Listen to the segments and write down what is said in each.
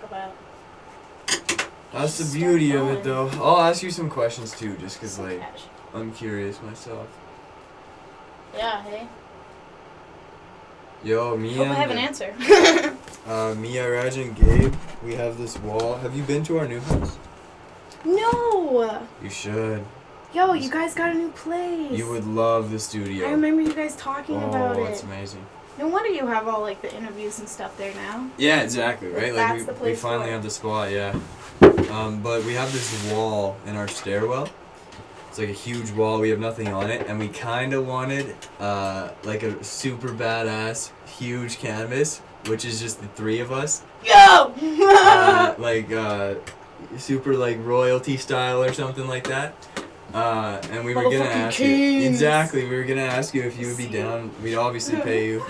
about. That's the beauty of it, though. I'll ask you some questions, too, just because, like, Cash. I'm curious myself. Yeah, hey. Yo, me Hope and... I have an answer. Mia, Raj, and Gabe, we have this wall. Have you been to our new house? No! You should. Yo, you guys got a new place. You would love the studio. I remember you guys talking about it. Oh, it's amazing. No wonder you have all, like, the interviews and stuff there now. Yeah, exactly, right? That's the Like, place we finally for it. have the spot, yeah. But we have this wall in our stairwell. It's like a huge wall. We have nothing on it, and we kind of wanted like a super badass huge canvas, which is just the three of us. Yo! Like super like royalty style or something like that. And we were gonna ask you. Exactly, we were gonna ask you if you would be down. We'd obviously pay you.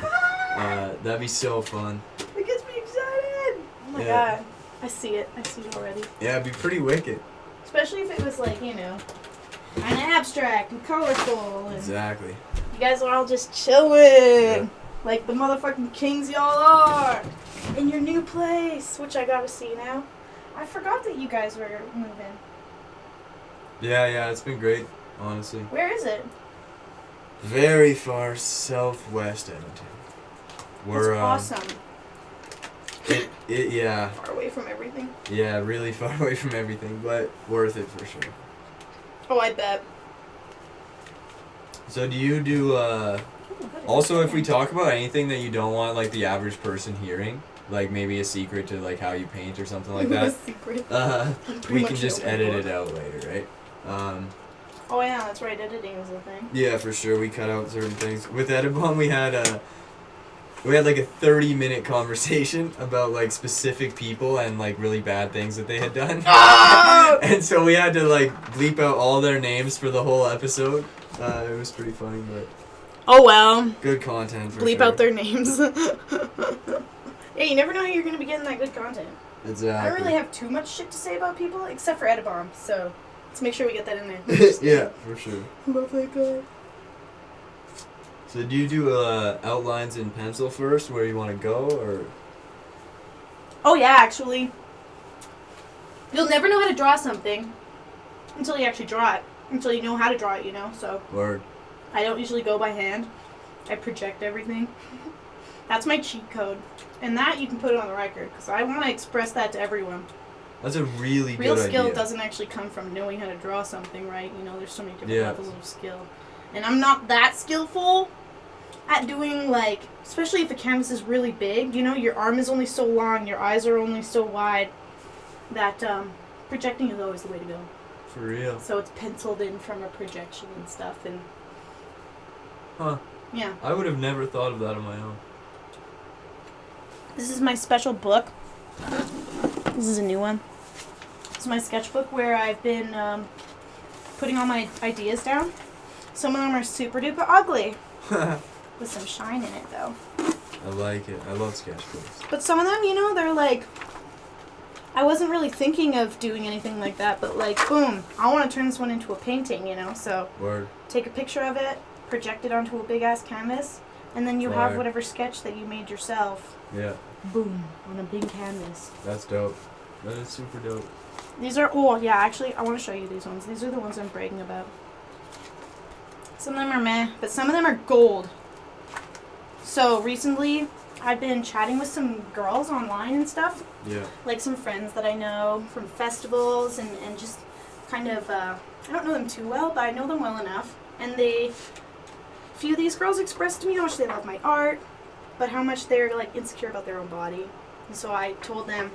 That'd be so fun. It gets me excited. Oh my Yeah. god. I see it. I see it already. Yeah, it'd be pretty wicked. Especially if it was like, you know, kind of abstract and colorful. And Exactly. you guys are all just chilling. Like the motherfucking kings y'all are. In your new place, which I gotta see now. I forgot that you guys were moving. Yeah, it's been great, honestly. Where is it? Very far southwest Edmonton. We're That's awesome. Yeah. Far away from everything. Yeah, really far away from everything, but worth it for sure. Oh, I bet. So do you do also if we talk about anything that you don't want like the average person hearing, like maybe a secret to like how you paint or something like that, secret. we can just edit it out later, right? Oh yeah, that's right. Editing is a thing. Yeah, for sure. We cut out certain things. With Edibon, we had like a 30-minute conversation about like specific people and like really bad things that they had done. Oh! And so we had to like bleep out all their names for the whole episode. It was pretty funny, but Oh well. good content for Bleep sure. out their names. Yeah, you never know how you're gonna be getting that good content. Exactly. I don't really have too much shit to say about people except for Edibon, so let's make sure we get that in there. Yeah, for sure. Love that guy. So do you do outlines in pencil first, where you want to go, or? Oh yeah, actually. You'll never know how to draw something until you actually draw it. Until you know how to draw it, you know, so. Word. I don't usually go by hand. I project everything. That's my cheat code. And that you can put it on the record, because I want to express that to everyone. That's a really Real good skill idea. doesn't actually come from knowing how to draw something, right? You know, there's so many different Yeah. levels of skill. And I'm not that skillful at doing, like, especially if the canvas is really big, you know, your arm is only so long, your eyes are only so wide, that projecting is always the way to go. For real. So it's penciled in from a projection and stuff, and Huh. yeah. I would have never thought of that on my own. This is my special book. This is a new one. It's my sketchbook where I've been putting all my ideas down. Some of them are super duper ugly, with some shine in it though. I like it. I love sketchbooks. But some of them, you know, they're like, I wasn't really thinking of doing anything like that, but like, boom, I want to turn this one into a painting, you know, so Word. take a picture of it, project it onto a big ass canvas, and then you have Fire. whatever sketch that you made yourself, Yeah, boom, on a big canvas. that's dope. That is super dope. These are, oh yeah, actually, I want to show you these ones. These are the ones I'm bragging about. Some of them are meh, but some of them are gold. So recently, I've been chatting with some girls online and stuff. Yeah. Like some friends that I know from festivals and just kind of, I don't know them too well, but I know them well enough. And a few of these girls expressed to me how much they love my art, but how much they're like insecure about their own body. And so I told them,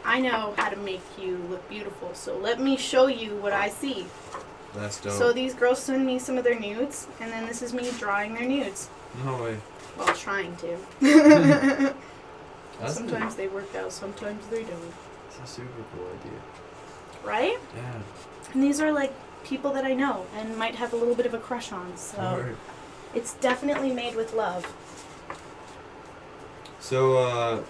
I know how to make you look beautiful, so let me show you what I see. That's dope. So these girls send me some of their nudes, and then this is me drawing their nudes. No way. Well, trying to. That's Sometimes they work out, sometimes they don't. It's a super cool idea. Right? Yeah. And these are like people that I know and might have a little bit of a crush on, so Word. it's definitely made with love. So,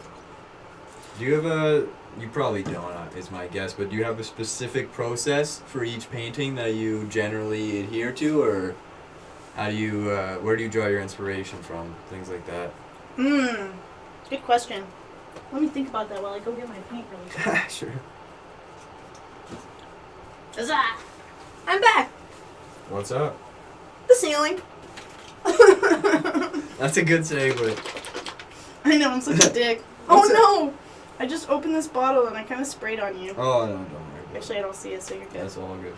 do you have you probably don't, is my guess, but do you have a specific process for each painting that you generally adhere to, or how do you, where do you draw your inspiration from? Things like that. Good question. Let me think about that while I go get my paint really quick. Sure. Huzzah! I'm back! What's up? The ceiling. That's a good segue. I know, I'm such a dick. Oh no! I just opened this bottle and I kind of sprayed on you. Oh, no, don't worry. Actually, I don't see it, so you're good. That's all good.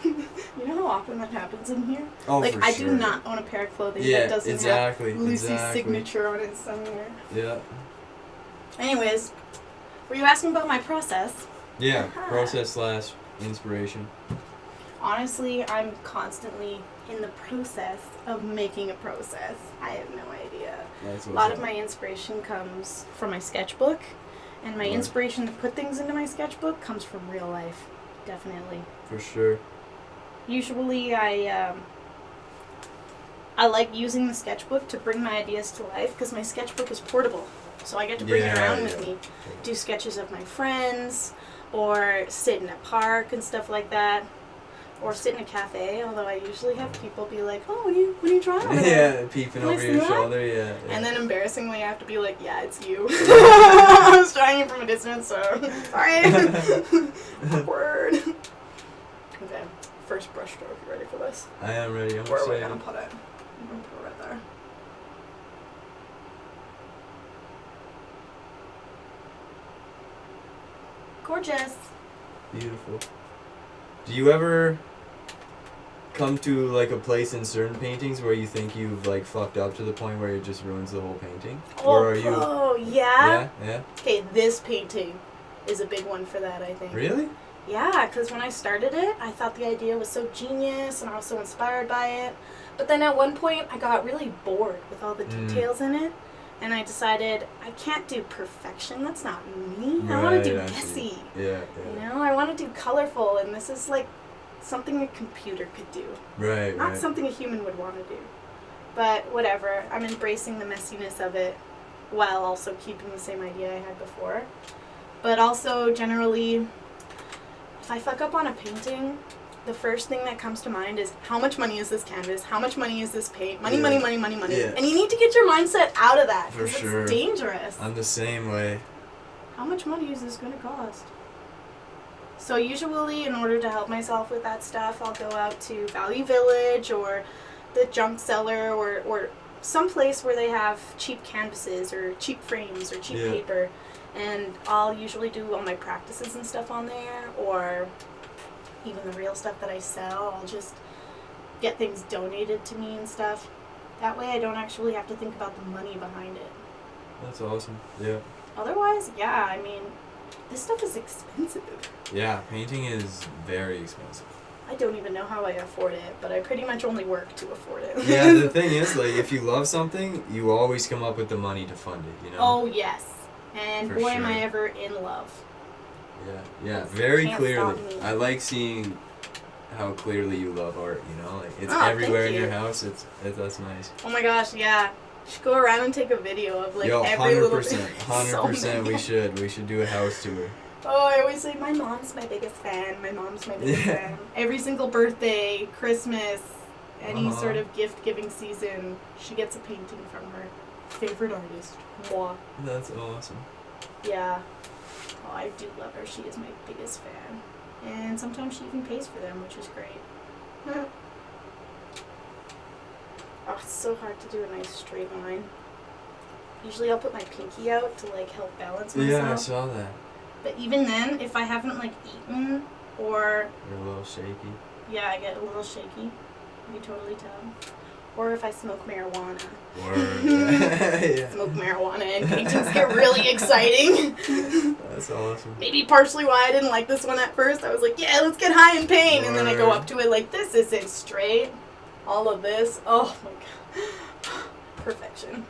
You know how often that happens in here? Oh, like, for I sure. do not own a pair of clothing Yeah, that doesn't exactly, have Lucy's exactly. signature on it somewhere. Yeah. Anyways, were you asking about my process? Yeah, process / inspiration. Honestly, I'm constantly in the process of making a process. I have no idea. That's A lot of my inspiration comes from my sketchbook, and my Right. inspiration to put things into my sketchbook comes from real life. Definitely. For sure. Usually I like using the sketchbook to bring my ideas to life because my sketchbook is portable. So I get to bring it around with me. Do sketches of my friends, or sit in a park and stuff like that. Or sit in a cafe, although I usually have people be like, oh, what are you drawing over there? Yeah, peeping Can I over see your that? shoulder, yeah. And then embarrassingly I have to be like, yeah, it's you. I was drawing you from a distance, so sorry. Awkward. Okay, first brush stroke. You ready for this? I am ready. I'm Where are we excited. gonna put it? I'm gonna put it right there. Gorgeous. Beautiful. Do you ever come to like a place in certain paintings where you think you've like fucked up to the point where it just ruins the whole painting? Or are you? Oh, yeah? Yeah. Okay, this painting is a big one for that, I think. Really? Yeah, because when I started it, I thought the idea was so genius and I was so inspired by it. But then at one point, I got really bored with all the details in it. And I decided, I can't do perfection. That's not me. I want to do messy. Yeah. You know, I want to do colorful. And this is like something a computer could do. Right. Not something a human would want to do. But whatever. I'm embracing the messiness of it while also keeping the same idea I had before. But also, generally, if I fuck up on a painting, the first thing that comes to mind is, how much money is this canvas? How much money is this paint? Money. Yeah. Yeah. And you need to get your mindset out of that. For sure. It's dangerous. I'm the same way. How much money is this going to cost? So usually, in order to help myself with that stuff, I'll go out to Value Village or the junk cellar or some place where they have cheap canvases or cheap frames or cheap paper. And I'll usually do all my practices and stuff on there, or even the real stuff that I sell. I'll just get things donated to me and stuff. That way I don't actually have to think about the money behind it. That's awesome. Yeah. Otherwise, yeah, I mean, this stuff is expensive. Yeah, painting is very expensive. I don't even know how I afford it, but I pretty much only work to afford it. Yeah, the thing is, like, if you love something, you always come up with the money to fund it, you know? Oh, yes. And For boy, am sure. I ever in love. Yeah, very Can't clearly. stop me. I like seeing how clearly you love art, you know? Like, it's Oh, everywhere in thank your you. house. That's nice. Oh my gosh, yeah. You should go around and take a video of, like, Yo, every 100%. little thing. 100% we should. We should do a house tour. Oh, I always say my mom's my biggest fan. My mom's my biggest fan. Every single birthday, Christmas, any sort of gift-giving season, she gets a painting from her favorite artist. Moi. That's awesome. Yeah. Oh, I do love her. She is my biggest fan. And sometimes she even pays for them, which is great. Oh, it's so hard to do a nice straight line. Usually I'll put my pinky out to, like, help balance myself. Yeah, I saw that. But even then, if I haven't, like, eaten or... You're a little shaky. Yeah, I get a little shaky. You can totally tell. Or if I smoke marijuana. Word. Yeah. Smoke marijuana and paintings get really exciting. That's awesome. Maybe partially why I didn't like this one at first. I was like, yeah, let's get high in paint. And then I go up to it like, this isn't straight. All of this. Oh, my God. Perfection.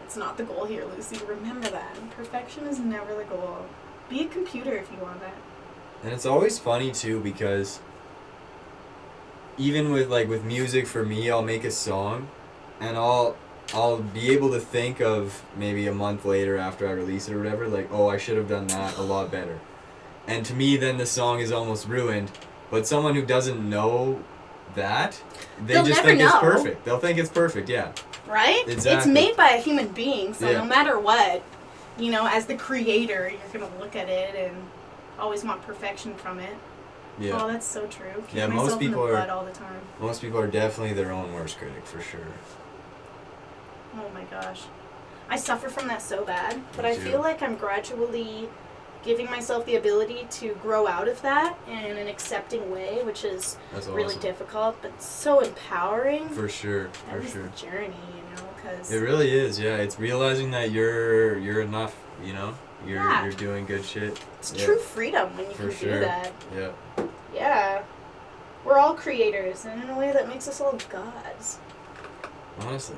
It's not the goal here, Lucy. Remember that. Perfection is never the goal. Be a computer if you want that. And it's always funny too, because even with music, for me, I'll make a song and I'll be able to think of maybe a month later after I release it or whatever, like, oh, I should have done that a lot better. And to me, then the song is almost ruined. But someone who doesn't know that, they'll just think it's perfect. They'll think it's perfect, yeah. Right? Exactly. It's made by a human being, so no matter what, You know, as the creator, you're going to look at it and always want perfection from it. Yeah. Oh, that's so true. Kick Yeah, myself most people in the are butt all the time. Most people are definitely their own worst critic for sure. Oh my gosh. I suffer from that so bad, but Me I too. feel like I'm gradually giving myself the ability to grow out of that in an accepting way, which is That's really awesome. difficult, but so empowering. For sure, That for is sure. the journey, you know, because It really is, yeah. It's realizing that you're enough, you know? Yeah. You're doing good shit. it's Yeah. true freedom when you For can sure. do that. Yeah. Yeah. We're all creators, and in a way that makes us all gods. Honestly.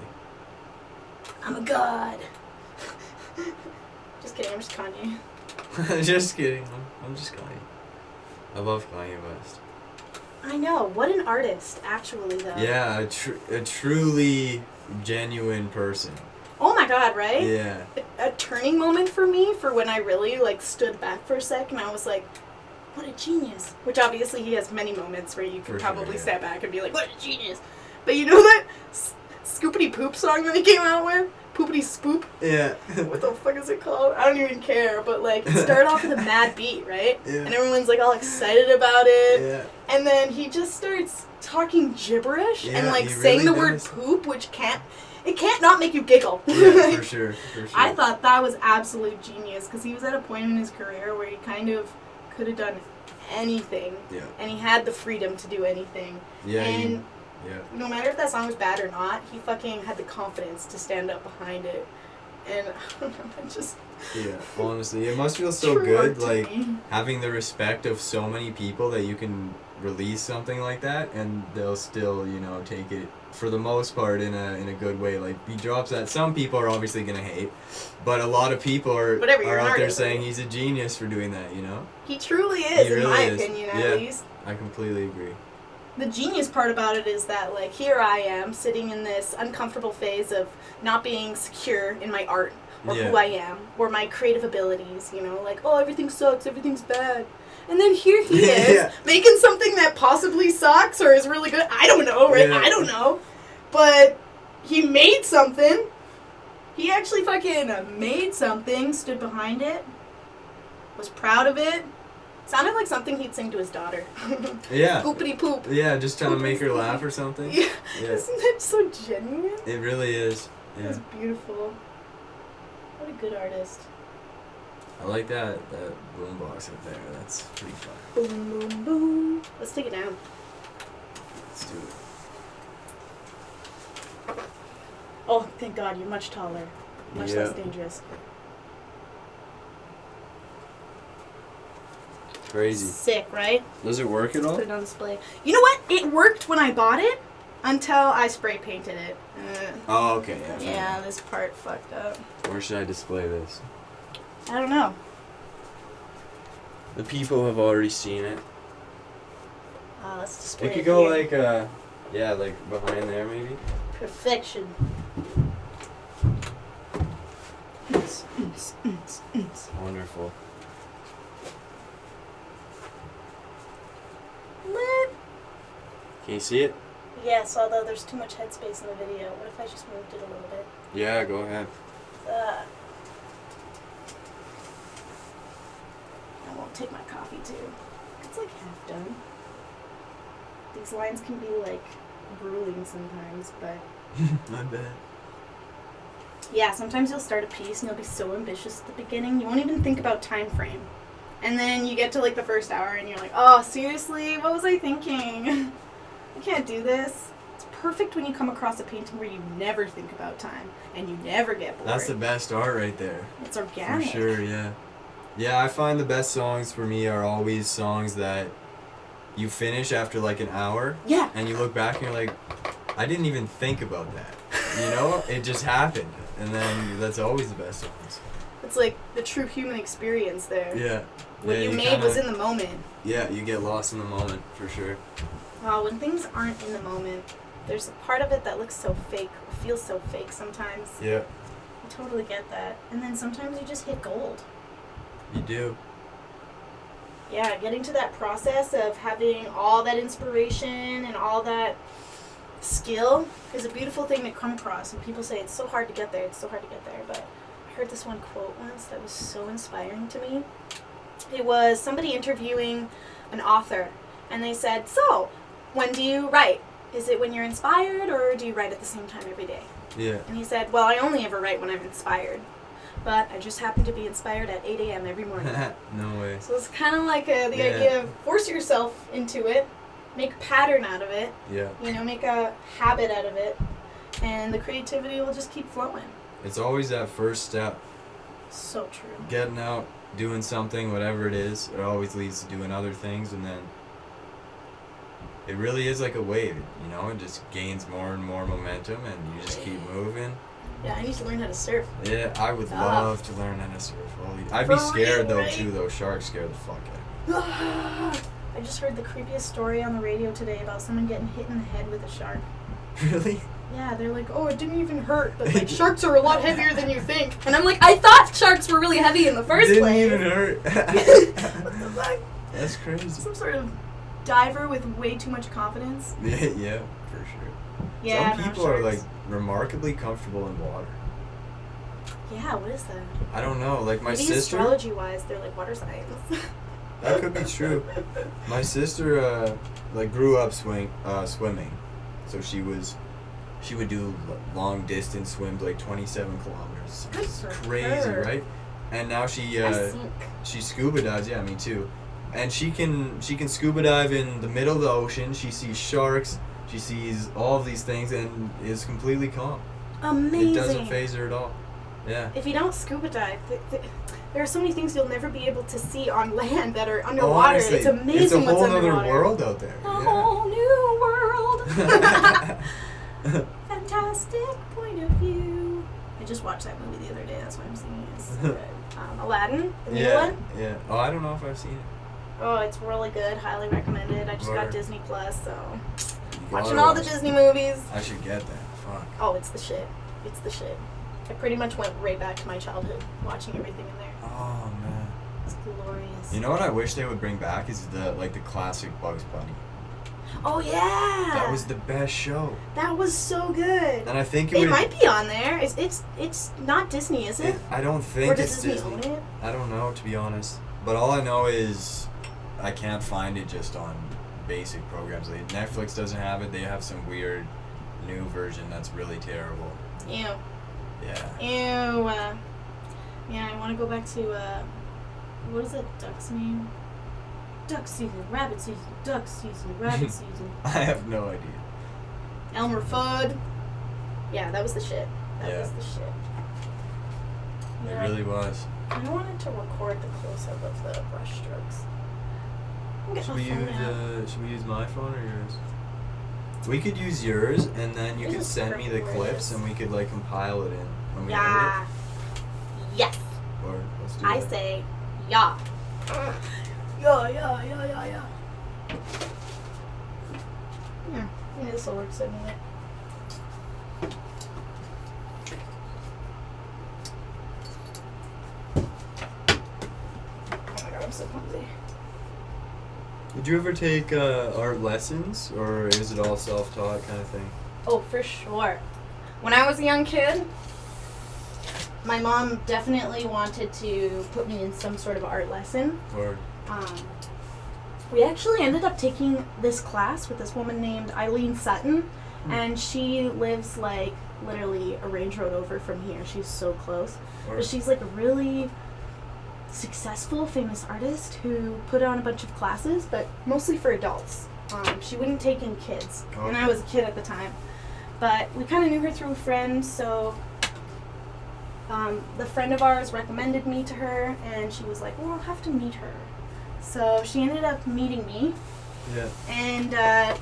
I'm a god. Just kidding, I'm just Kanye. Just kidding. I'm just Kanye. I love Kanye West. I know. What an artist, actually, though. Yeah, a truly genuine person. Oh my god, right? Yeah. A turning moment for me for when I really like stood back for a sec and I was like, what a genius. Which obviously he has many moments where you can For probably sure, yeah. step back and be like, what a genius. But you know that Scoopity Poop song that he came out with? Poopity Spoop? Yeah. What the fuck is it called? I don't even care. But like, it started off with a mad beat, right? Yeah. And everyone's like all excited about it. Yeah. And then he just starts talking gibberish and Yeah, like he saying really the word does. poop, which can't not make you giggle. Yeah, for sure. For sure. I thought that was absolute genius because he was at a point in his career where he kind of could have done anything. Yeah. And he had the freedom to do anything. Yeah. And Yeah. no matter if that song was bad or not, he fucking had the confidence to stand up behind it. And I don't know, it just Yeah. Honestly, it must feel so true good, art to like me. having the respect of so many people that you can release something like that and they'll still, you know, take it for the most part in a good way. Like he drops that. Some people are obviously gonna hate, but a lot of people are Whatever, you're an out there artist, saying right? he's a genius for doing that. You know. He truly is, He in really my is. opinion, Yeah. at least. I completely agree. The genius part about it is that, like, here I am sitting in this uncomfortable phase of not being secure in my art or Yeah. who I am or my creative abilities, you know, like, oh, everything sucks, everything's bad. And then here he is Yeah. making something that possibly sucks or is really good. I don't know, right? Yeah. I don't know. But he made something. He actually fucking made something, stood behind it, was proud of it. Sounded like something he'd sing to his daughter. Yeah. Poopity poop. Yeah, just trying to make her laugh or something. Yeah. Yeah. Isn't that so genuine? It really is. Yeah. That's beautiful. What a good artist. I like that boombox up there. That's pretty fun. Boom, boom, boom. Let's take it down. Let's do it. Oh, thank God, you're much taller. Much Yeah. less dangerous. Crazy. Sick, right? Does it work at all? Put it on display. You know what? It worked when I bought it until I spray painted it. Oh, okay. Yeah. Yeah, this part fucked up. Where should I display this? I don't know. The people have already seen it. Let's display It it could go here. like, yeah, like behind there maybe. Perfection. Wonderful. Lit. Can you see it? Yes, although there's too much headspace in the video. What if I just moved it a little bit? Yeah, go ahead. I won't take my coffee too. It's like half done. These lines can be like grueling sometimes, but My bad. yeah, sometimes you'll start a piece and you'll be so ambitious at the beginning, you won't even think about time frame. And then you get to like the first hour and you're like, oh, seriously? What was I thinking? I can't do this. It's perfect when you come across a painting where you never think about time and you never get bored. That's the best art right there. It's organic. For sure, yeah. Yeah, I find the best songs for me are always songs that you finish after like an hour Yeah. and you look back and you're like, I didn't even think about that. You know? It just happened. And then that's always the best songs. It's like the true human experience there. Yeah. What Yeah, you made kinda- was in the moment. Yeah, you get lost in the moment, for sure. Wow, when things aren't in the moment, there's a part of it that looks so fake, or feels so fake sometimes. Yeah, I totally get that. And then sometimes you just hit gold. you do. Yeah, getting to that process of having all that inspiration and all that skill is a beautiful thing to come across. And people say it's so hard to get there, it's so hard to get there. But I heard this one quote once that was so inspiring to me. It was somebody interviewing an author, and they said, so, when do you write? Is it when you're inspired, or do you write at the same time every day? Yeah. And he said, well, I only ever write when I'm inspired. But I just happen to be inspired at 8 a.m. every morning. No way. So it's kind of like the idea of force yourself into it, make a pattern out of it, Yeah. you know, make a habit out of it, and the creativity will just keep flowing. It's always that first step. So true. Getting out, doing something, whatever it is, it always leads to doing other things, and then it really is like a wave, you know, it just gains more and more momentum, and you just keep moving. Yeah, I need to learn how to surf. Yeah, I would love to learn how to surf. I'd be scared though too, though. Sharks scare the fuck out of me. I just heard the creepiest story on the radio today about someone getting hit in the head with a shark. Really? Yeah, they're like, oh, it didn't even hurt, but like sharks are a lot heavier than you think. And I'm like, I thought sharks were really heavy in the first Didn't place. even hurt. What the fuck? That's crazy. Some sort of diver with way too much confidence. Yeah, for sure. Yeah, some people are like remarkably comfortable in water. Yeah, what is that? I don't know. Like my Maybe sister. astrology-wise, they're like water science. That could be true. My sister like grew up swimming, so she would do long distance swims, like 27 kilometers. Good It's for crazy, her. right? And now she I sink. she scuba dives. Yeah, me too. And she can scuba dive in the middle of the ocean. She sees sharks. She sees all of these things and is completely calm. Amazing. It doesn't faze her at all. Yeah. If you don't scuba dive, there are so many things you'll never be able to see on land that are underwater. Honestly, it's amazing it's a what's whole other underwater. world out there. A Yeah. whole new world. Fantastic point of view. I just watched that movie the other day. That's why I'm singing it. It's so good. Aladdin, the new Yeah. one. Yeah. Oh, I don't know if I've seen it. Oh, it's really good. Highly recommended. I just got Word. Disney Plus, so You watching gotta all the watch it. Disney movies. I should get that. Fuck. Oh, it's the shit. It's the shit. I pretty much went right back to my childhood watching everything in there. Oh man. It's glorious. You know what I wish they would bring back is the classic Bugs Bunny. Oh yeah. That was the best show. That was so good. And I think It might be on there. It's not Disney, is it? I don't think Or does it's Disney own it? I don't know, to be honest. But all I know is I can't find it just on basic programs. Like Netflix doesn't have it. They have some weird new version that's really terrible. Ew. Yeah. Ew. Yeah, I want to go back to what is that duck's name? Duck season, rabbit season, duck season, rabbit season. I have no idea. Elmer Fudd. Yeah, that was the shit. That Yeah. was the shit. It Yeah, really was. I wanted to record the close-up of the brush strokes. I'm getting my phone out. Should we use my phone or yours? We could use yours, and then you This could is send me the perfect. clips, and we could like compile it in when we Yeah. Yes. edit it. Or let's do I that. say, yeah. Yeah. Yeah, this will work so neat. Oh my god, I'm so clumsy. Did you ever take art lessons, or is it all self-taught kind of thing? Oh, for sure. When I was a young kid, my mom definitely wanted to put me in some sort of art lesson. Or We actually ended up taking this class with this woman named Eileen Sutton, and she lives like literally a range road over from here. She's so close. But she's like a really successful, famous artist who put on a bunch of classes, but mostly for adults. She wouldn't take in kids, and I was a kid at the time. But we kind of knew her through a friend, so the friend of ours recommended me to her, and she was like, well, I'll have to meet her. So she ended up meeting me, yeah. and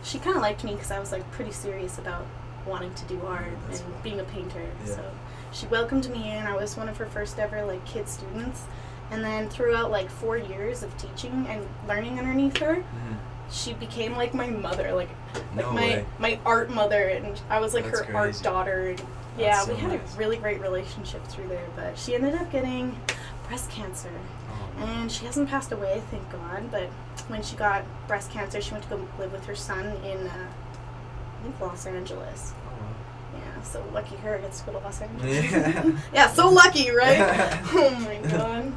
she kind of liked me because I was like pretty serious about wanting to do art That's and cool. being a painter. Yeah. So she welcomed me in. I was one of her first ever like kid students, and then throughout like 4 years of teaching and learning underneath her, Mhm. she became like my mother, like No my way. my art mother, and I was like That's her art crazy. daughter. And yeah, That's we so had nice. a really great relationship through there. But she ended up getting breast cancer. Oh, And she hasn't passed away, thank God, but when she got breast cancer, she went to go live with her son in, I think, Los Angeles. oh, wow. Yeah, so lucky her. I get to go to Los Angeles. Yeah. Yeah, so lucky, right? Oh my god.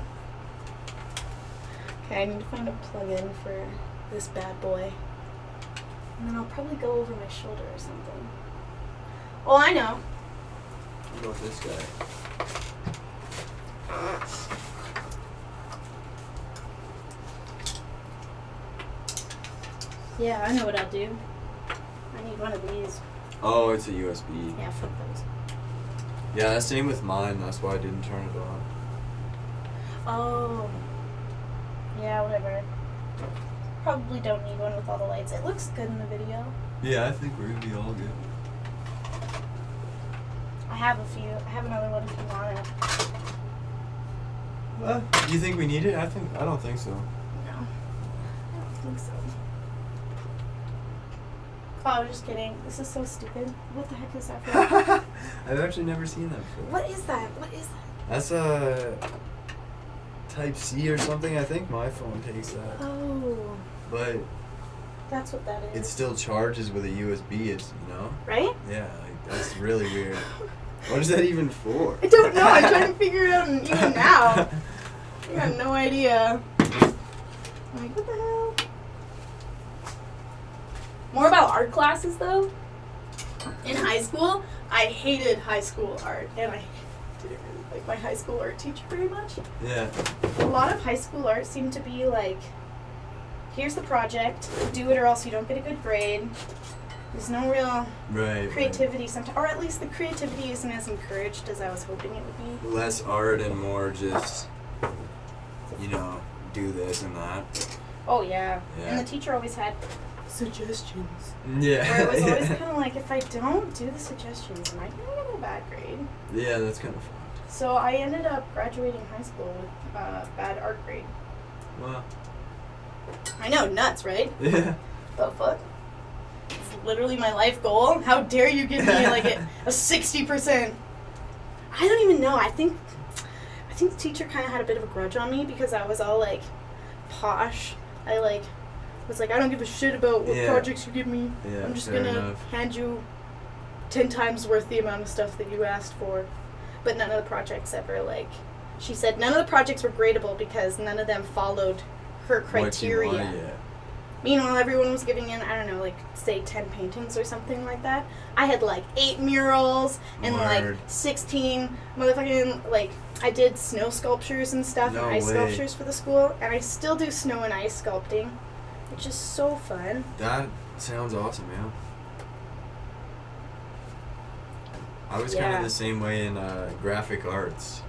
Okay, I need to find a plug-in for this bad boy. And then I'll probably go over my shoulder or something. Oh, I know. What about this guy? Yeah, I know what I'll do. I need one of these. Oh, it's a USB. Yeah, flip those. Yeah, same with mine. That's why I didn't turn it on. Oh. Yeah, whatever. Probably don't need one with all the lights. It looks good in the video. Yeah, I think we're gonna be all good. I have a few. I have another one if you want it. Do you think we need it? I don't think so. No. I don't think so. Oh, I'm just kidding. This is so stupid. What the heck is that for? I've actually never seen that before. What is that? What is that? That's a Type C or something. I think my phone takes that. Oh. But That's what that is. it still charges with a USB. It's Right? Yeah, like, that's really weird. What is that even for? I don't know. I'm trying to figure it out even now. I got no idea. I'm like, what the hell? More about art classes, though. In high school, I hated high school art, and I didn't really like my high school art teacher very much. Yeah. A lot of high school art seemed to be like, here's the project, do it or else you don't get a good grade. There's no real creativity sometimes, or at least the creativity isn't as encouraged as I was hoping it would be. Less art and more just, do this and that. Oh yeah. Yeah. And the teacher always had suggestions. Yeah. Where it was always kind of like, if I don't do the suggestions, am I going to get a bad grade? Yeah, that's kind of fun. So I ended up graduating high school with bad art grade. Wow. I know, nuts, right? Yeah. The fuck? It's literally my life goal. How dare you give me like a 60%? I don't even know. I think the teacher kind of had a bit of a grudge on me because I was all like posh. I was like, I don't give a shit about what projects you give me. Yeah, I'm just fair gonna enough. hand you 10 times worth the amount of stuff that you asked for. But none of the projects ever she said none of the projects were gradable because none of them followed her criteria. What you want, yeah. Meanwhile, everyone was giving in, I don't know, say 10 paintings or something like that. I had 8 murals and Word. 16 motherfucking, I did snow sculptures and stuff No and ice way. sculptures for the school. And I still do snow and ice sculpting, which is so fun. That sounds awesome, yeah. I was kind of the same way in graphic arts.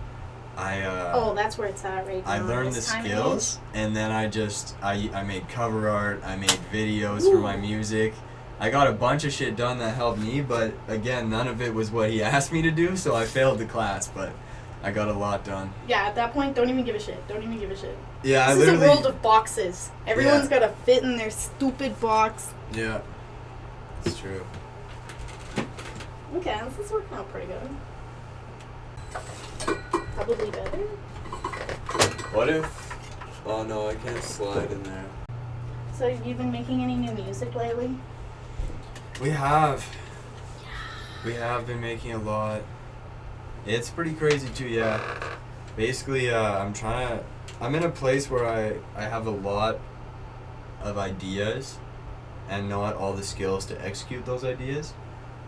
Oh, that's where it's at right now. I learned the this time and skills, and then I made cover art, I made videos for my music. I got a bunch of shit done that helped me, but again, none of it was what he asked me to do, so I failed the class, but I got a lot done. Yeah, at that point, don't even give a shit. Don't even give a shit. Yeah, this is a world of boxes. Everyone's got to fit in their stupid box. Yeah, it's true. Okay, this is working out pretty good. Probably better. What if... Oh no, I can't slide in there. So have you been making any new music lately? We have. We have been making a lot. It's pretty crazy too, yeah. Basically, I'm in a place where I have a lot of ideas and not all the skills to execute those ideas.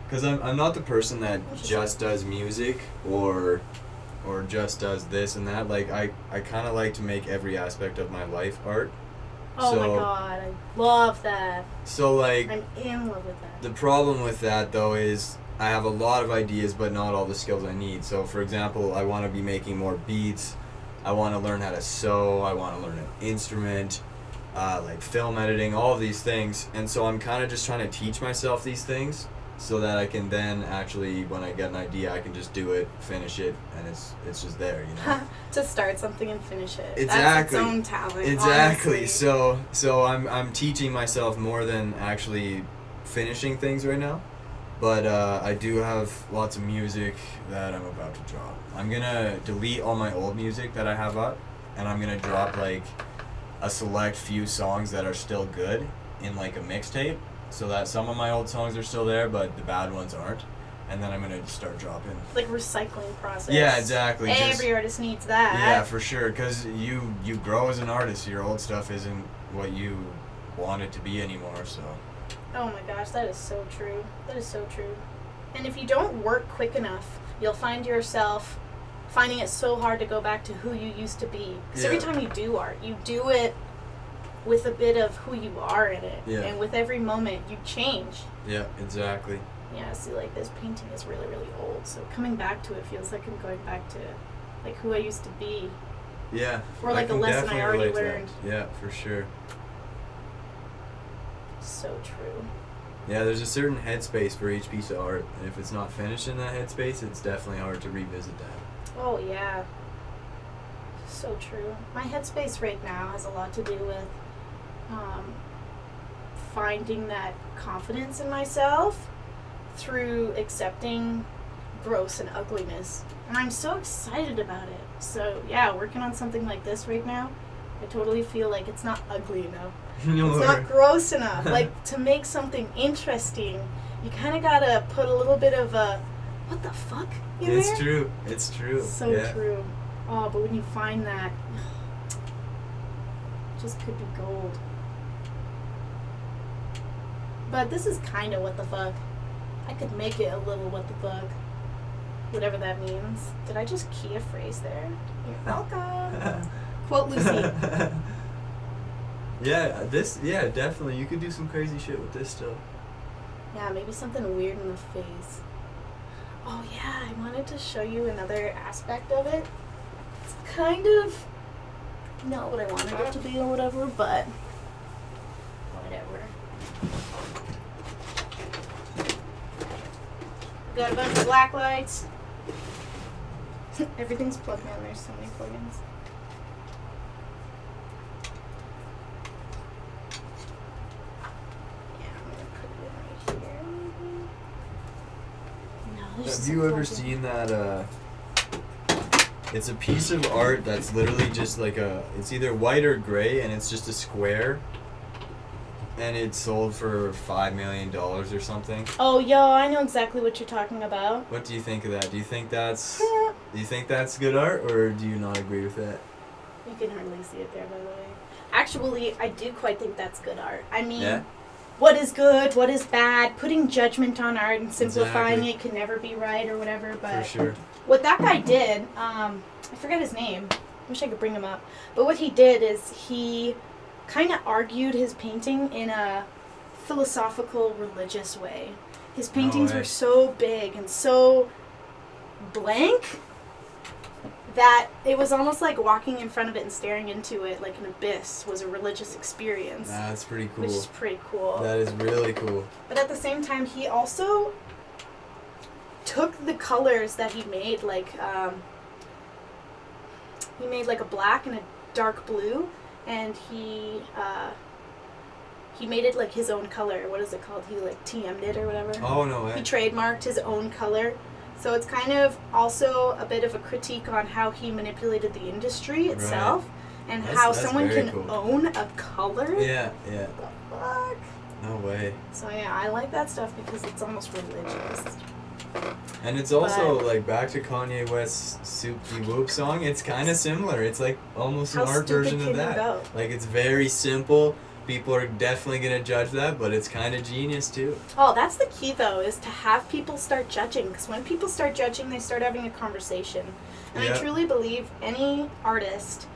Because I'm not the person that just does music or just does this and that. I kind of like to make every aspect of my life art. Oh my god, I love that. So I'm in love with that. The problem with that though is I have a lot of ideas but not all the skills I need. So for example, I want to be making more beats. I want to learn how to sew. I want to learn an instrument, film editing, all of these things. And so I'm kind of just trying to teach myself these things so that I can then actually, when I get an idea, I can just do it, finish it, and it's just there, To start something and finish it. Exactly. That's its own talent. Exactly. Honestly. So I'm teaching myself more than actually finishing things right now. But I do have lots of music that I'm about to drop. I'm gonna delete all my old music that I have up, and I'm gonna drop a select few songs that are still good in a mixtape, so that some of my old songs are still there, but the bad ones aren't. and then I'm gonna just start dropping. Like recycling process. Yeah, exactly. Every artist needs that. Yeah, for sure. Because you grow as an artist. Your old stuff isn't what you want it to be anymore. So. Oh my gosh, that is so true. That is so true. And if you don't work quick enough, you'll find yourself finding it so hard to go back to who you used to be. Because every time you do art, you do it with a bit of who you are in it. Yeah. And with every moment, you change. Yeah, exactly. Yeah, see, like, this painting is really, really old. So coming back to it feels like I'm going back to, like, who I used to be. Yeah. Or, like, a lesson I already learned. Yeah, for sure. So true. Yeah, there's a certain headspace for each piece of art. And if it's not finished in that headspace, it's definitely hard to revisit that. Oh, yeah. So true. My headspace right now has a lot to do with finding that confidence in myself through accepting gross and ugliness. And I'm so excited about it. So, yeah, working on something like this right now, I totally feel like it's not ugly enough. It's not gross enough. Like, to make something interesting, you kind of got to put a little bit of a, what the fuck in there? It's true. It's true. So true. Oh, but when you find that, it just could be gold. But this is kind of what the fuck. I could make it a little what the fuck. Whatever that means. Did I just key a phrase there? You're welcome. Quote Lucy. Yeah, definitely. You could do some crazy shit with this stuff. Yeah, maybe something weird in the face. Oh yeah, I wanted to show you another aspect of it. It's kind of not what I wanted it to be or whatever, but whatever. Got a bunch of black lights. Everything's plugged in. There's so many plugins. Yeah, I'm gonna put it right here. Maybe. No, there's Have you ever seen that? It's a piece of art that's literally just like it's either white or gray, and it's just a square. And it sold for $5 million or something. Oh, yo, I know exactly what you're talking about. What do you think of that? Do you think that's good art, or do you not agree with that? You can hardly see it there, by the way. Actually, I do quite think that's good art. I mean, what is good, what is bad, putting judgment on art and simplifying it can never be right or whatever, but for sure. What that guy did, I forget his name. I wish I could bring him up. But what he did is he kind of argued his painting in a philosophical, religious way. His paintings were so big and so blank that it was almost like walking in front of it and staring into it like an abyss was a religious experience. That's pretty cool. Which is pretty cool. That is really cool. But at the same time, he also took the colors that he made, like a black and a dark blue, and he made it like his own color. What is it called? He like TM'd it or whatever. Oh, no way. He trademarked his own color. So it's kind of also a bit of a critique on how he manipulated the industry itself, and how someone can own a color. Yeah. What the fuck? No way. So yeah, I like that stuff because it's almost religious. And it's also like back to Kanye West's Soup De Whoop song. It's kind of similar. It's like almost an art version of that. Like it's very simple. People are definitely gonna judge that, but it's kind of genius too. Oh, that's the key though, is to have people start judging. Because when people start judging, they start having a conversation. And I truly believe any artist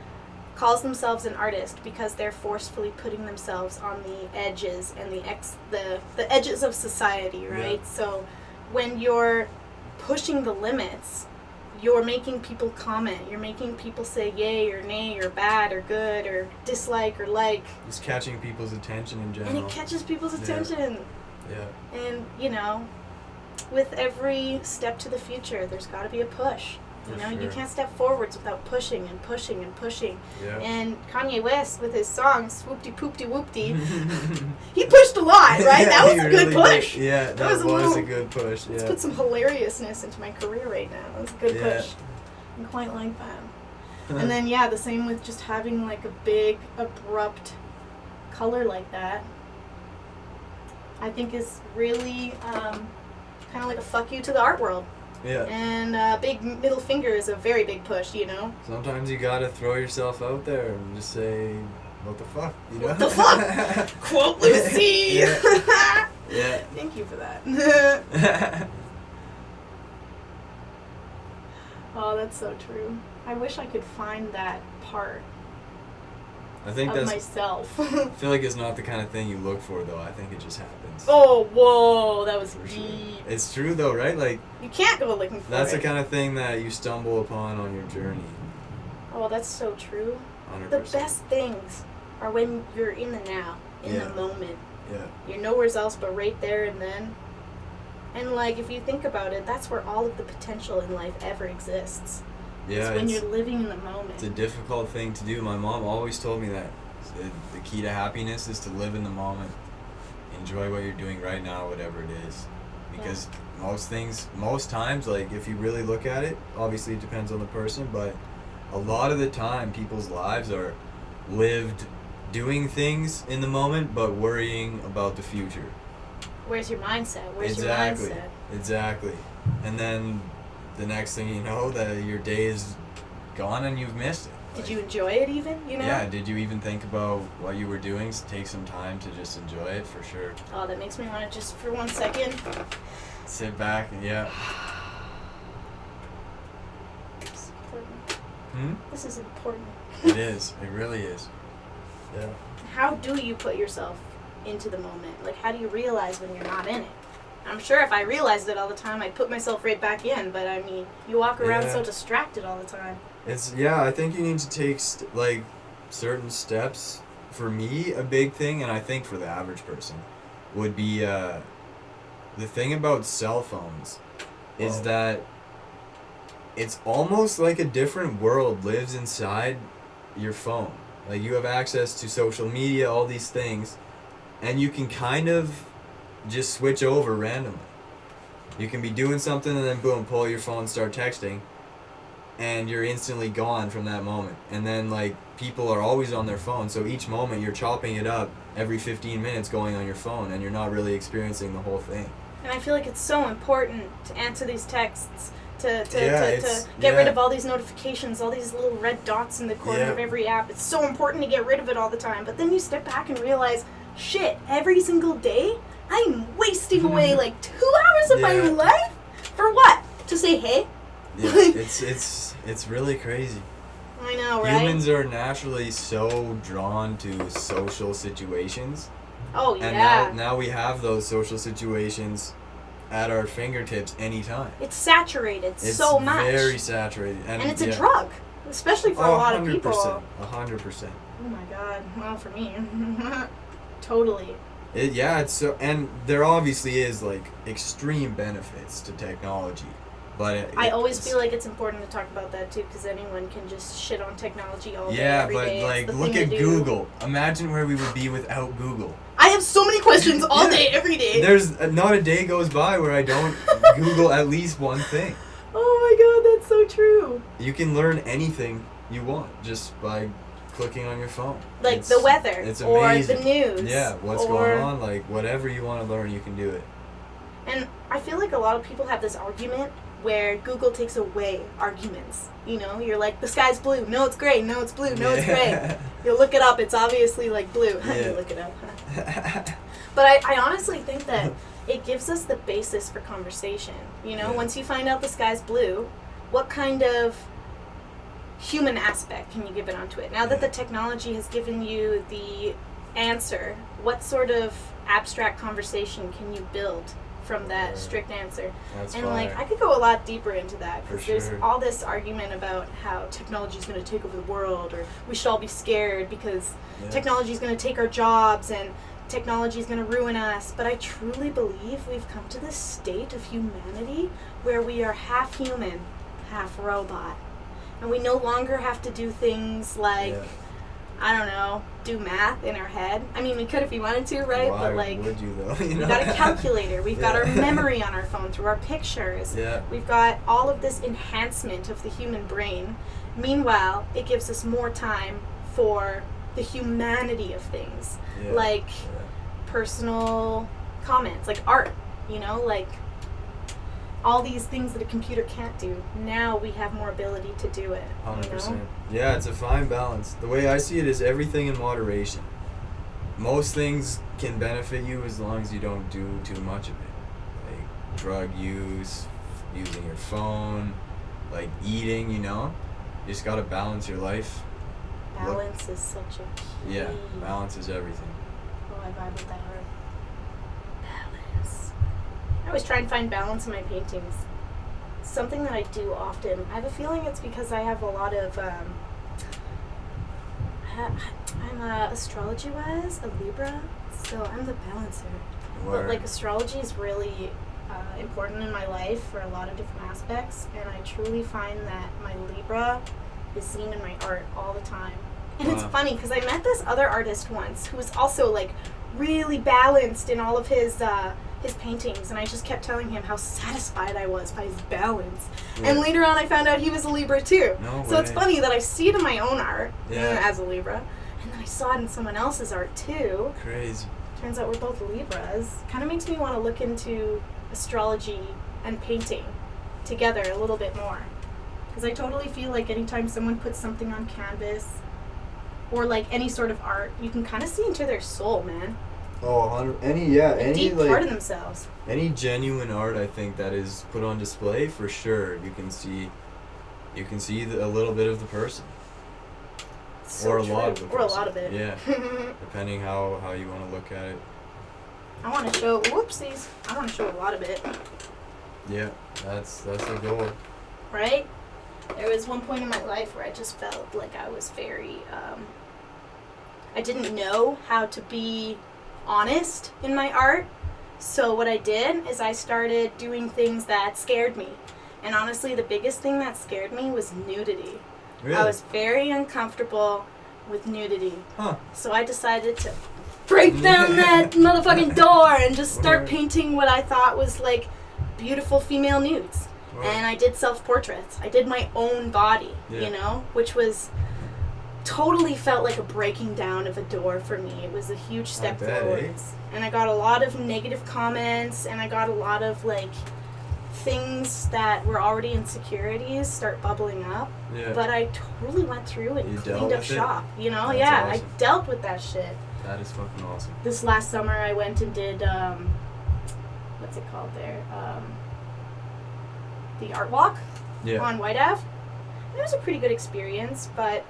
calls themselves an artist because they're forcefully putting themselves on the edges and the edges of society, right? Yeah. So when you're pushing the limits, you're making people comment. You're making people say yay or nay or bad or good or dislike or like. Just catching people's attention in general. And it catches people's attention. Yeah. And, you know, with every step to the future, there's got to be a push. You know, you can't step forwards without pushing and pushing and pushing. Yeah. And Kanye West, with his song Swoopty Poopty Whoopty, he pushed a lot, right? That was a good push. Did. Yeah, that was a good push. Let's put some hilariousness into my career right now. That was a good push. I quite like that. And then, the same with just having like a big, abrupt color like that. I think is really kind of like a fuck you to the art world. Yeah. And big middle finger is a very big push, you know? Sometimes you gotta throw yourself out there and just say, what the fuck, you know? What the fuck? Quote Lucy! Yeah. Yeah. Thank you for that. Oh, that's so true. I wish I could find that part I think of that's. myself. I feel like it's not the kind of thing you look for, though. I think it just happens. Oh, whoa, that was For deep. sure. It's true, though, right? Like, You can't go looking for that's it. the kind of thing that you stumble upon on your journey. Oh, that's so true. 100%. The best things are when you're in the now, in Yeah. the moment. Yeah. You're nowhere else but right there and then. And, like, if you think about it, that's where all of the potential in life ever exists. Yeah. It's when It's, you're living in the moment. it's a difficult thing to do. My mom always told me that. The key to happiness is to live in the moment. Enjoy what you're doing right now, whatever it is. Because most times, like, if you really look at it, obviously it depends on the person, but a lot of the time people's lives are lived doing things in the moment but worrying about the future. Where's your mindset? Where's Exactly. your mindset? Exactly. And then the next thing you know, that your day is gone and you've missed it. Did Like, you enjoy it even, you know? Yeah, did you even think about what you were doing? Take some time to just enjoy it, for sure. Oh, that makes me want to just, for 1 second. Sit back and, yeah. This is important. This is important. It is. It really is. Yeah. How do you put yourself into the moment? Like, how do you realize when you're not in it? I'm sure if I realized it all the time, I'd put myself right back in, but I mean, you walk around Yeah. so distracted all the time. I think you need to take, certain steps. For me, a big thing, and I think for the average person, would be, the thing about cell phones is Whoa. that it's almost like a different world lives inside your phone. Like, you have access to social media, all these things, and you can kind of just switch over randomly. You can be doing something and then boom, pull your phone, start texting, and you're instantly gone from that moment. And then, like, people are always on their phone, so each moment you're chopping it up every 15 minutes going on your phone, and you're not really experiencing the whole thing. And I feel like it's so important to answer these texts, to it's- get rid yeah. of all these notifications, all these little red dots in the corner Yeah. of every app. It's so important to get rid of it all the time. But then you step back and realize, shit, every single day, I'm wasting away like 2 hours of my Yeah. life? For what? To say hey? Yeah, it's really crazy. I know, right? Humans are naturally so drawn to social situations. Oh, And yeah. now we have those social situations at our fingertips anytime. It's saturated It's so much. very saturated. and it's a yeah. drug, especially for a lot of people. 100%. Oh my god. Well, for me. Totally. It's so, and there obviously is, like, extreme benefits to technology, but I always it's- feel like it's important to talk about that too, because anyone can just shit on technology all day, yeah, every but day. It's like, the look thing at to do. Google. Imagine where we would be without Google. I have so many questions all Yeah. day, every day. There's not a day goes by where I don't Google at least one thing. Oh my god, that's so true. You can learn anything you want just by clicking on your phone. Like It's- the weather, it's or amazing. the news. Yeah, what's or, going on? Like, whatever you want to learn, you can do it. And I feel like a lot of people have this argument where Google takes away arguments. You know, you're like, the sky's blue. No, it's gray. No, it's blue. No, it's gray. You look it up. It's obviously like blue. Yeah. You look it up. But I honestly think that it gives us the basis for conversation. You know, Yeah. once you find out the sky's blue, what kind of human aspect can you give it onto it? Now that Yeah. the technology has given you the answer, what sort of abstract conversation can you build from that Right. strict answer? That's And fire. like, I could go a lot deeper into that, because For there's sure. all this argument about how technology is going to take over the world, or we should all be scared because Yeah. technology is going to take our jobs and technology is going to ruin us. But I truly believe we've come to this state of humanity where we are half human, half robot. And we no longer have to do things like, Yeah. I don't know, do math in our head. I mean, we could if we wanted to, right? Why But like, would you though? You we've know? got a calculator. We've got our Yeah. memory on our phone through our pictures. Yeah. We've got all of this enhancement of the human brain. Meanwhile, it gives us more time for the humanity of things, Yeah. like Yeah. personal comments, like art, you know, like all these things that a computer can't do. Now we have more ability to do it. 100%. You know? Yeah, it's a fine balance. The way I see it is everything in moderation. Most things can benefit you as long as you don't do too much of it. Like drug use, using your phone, like eating, you know? You just gotta balance your life. Balance is such a key. Yeah, balance is everything. Oh, I vibe with that word. Balance. I always try and find balance in my paintings. Something that I do often. I have a feeling it's because I have a lot of, I'm astrology-wise a Libra, so I'm the balancer. But like astrology is really important in my life for a lot of different aspects, and I truly find that my Libra is seen in my art all the time. And it's funny because I met this other artist once who was also like really balanced in all of his paintings, and I just kept telling him how satisfied I was by his balance. Yeah. And later on I found out he was a Libra too. No so way. It's funny that I see it in my own art as a Libra, and then I saw it in someone else's art too. Crazy. Turns out we're both Libras. Kind of makes me want to look into astrology and painting together a little bit more. Because I totally feel like anytime someone puts something on canvas or like any sort of art, you can kind of see into their soul, man. Oh, any deep like, part of themselves. Any genuine art, I think, that is put on display, for sure, you can see a little bit of the person. So or a true. lot of the person. Or a lot of it. Yeah. Depending how you want to look at it. I want to show, whoopsies, I want to show a lot of it. Yeah, that's the goal. Right? There was one point in my life where I just felt like I was very, I didn't know how to be honest in my art. So what I did is I started doing things that scared me. And honestly, the biggest thing that scared me was nudity. Really? I was very uncomfortable with nudity. Huh. So I decided to break down that motherfucking door and just start painting what I thought was like beautiful female nudes. Right. And I did self-portraits. I did my own body, you know, which was totally felt like a breaking down of a door for me. It was a huge step forwards. And I got a lot of negative comments, and I got a lot of like things that were already insecurities start bubbling up. Yeah. But I totally went through and cleaned up shop. You know, That's awesome. I dealt with that shit. That is fucking awesome. This last summer I went and did what's it called there? The art walk on White Ave. It was a pretty good experience, but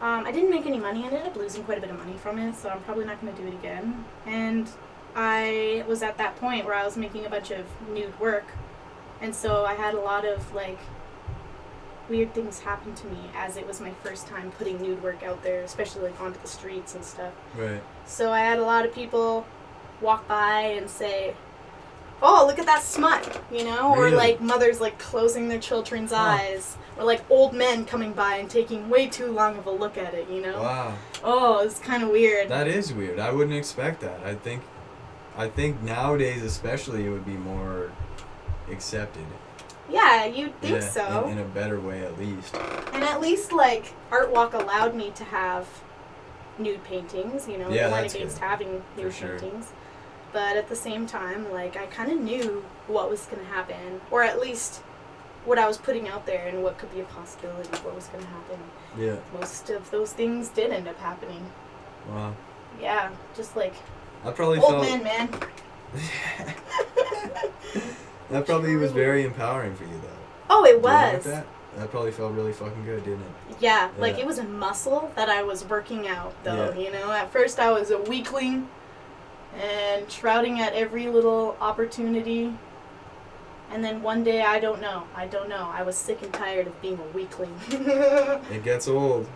I didn't make any money. I ended up losing quite a bit of money from it, so I'm probably not going to do it again. And I was at that point where I was making a bunch of nude work, and so I had a lot of like weird things happen to me as it was my first time putting nude work out there, especially like onto the streets and stuff. Right. So I had a lot of people walk by and say, "Oh, look at that smut," you know, really? Or like mothers like closing their children's eyes, or like old men coming by and taking way too long of a look at it, you know. Wow. Oh, it's kind of weird. That is weird. I wouldn't expect that. I think nowadays especially it would be more accepted. Yeah, you'd think so. In a better way, at least. And at least like Art Walk allowed me to have nude paintings, you know. Yeah, they weren't that's against good. having nude paintings. But at the same time, like, I kind of knew what was going to happen, or at least what I was putting out there and what could be a possibility of what was going to happen. Yeah. Most of those things did end up happening. Wow. Yeah, just like I probably old men, man. That probably was very empowering for you, though. Oh, it was. Like that probably felt really fucking good, didn't it? Yeah, like it was a muscle that I was working out, though, you know? At first I was a weakling and shrouding at every little opportunity. And then one day, I don't know. I was sick and tired of being a weakling. It gets old.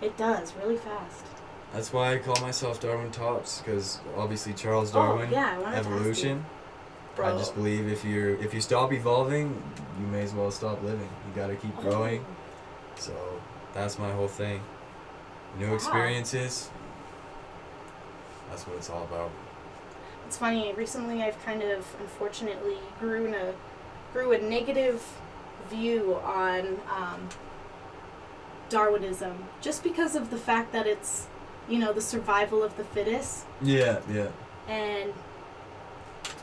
It does, really fast. That's why I call myself Darwin Topz, because obviously Charles Darwin, evolution. I just believe if you stop evolving, you may as well stop living. You gotta keep growing. So that's my whole thing. New experiences. That's what it's all about. It's funny, recently I've kind of, unfortunately, grew a negative view on Darwinism, just because of the fact that it's, you know, the survival of the fittest. Yeah, yeah. And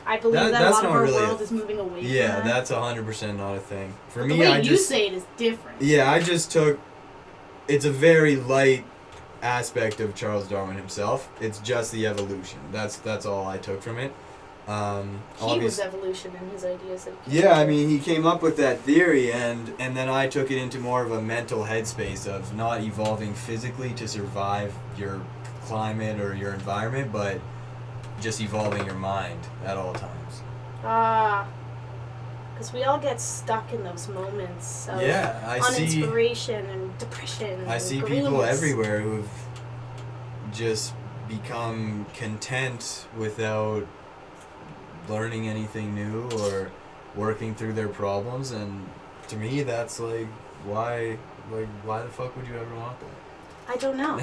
I believe that a that's lot of not our really world is moving away from Yeah, that. that's 100% not a thing. For The me, way I you just say it is different. Yeah, I just took. It's a very light aspect of Charles Darwin himself. It's just the evolution. That's all I took from it. He was evolution in his ideas. Yeah, I mean, he came up with that theory, and then I took it into more of a mental headspace of not evolving physically to survive your climate or your environment, but just evolving your mind at all times. Because we all get stuck in those moments of I uninspiration and depression. I see people everywhere who've just become content without learning anything new or working through their problems, and to me that's why the fuck would you ever want that? I don't know.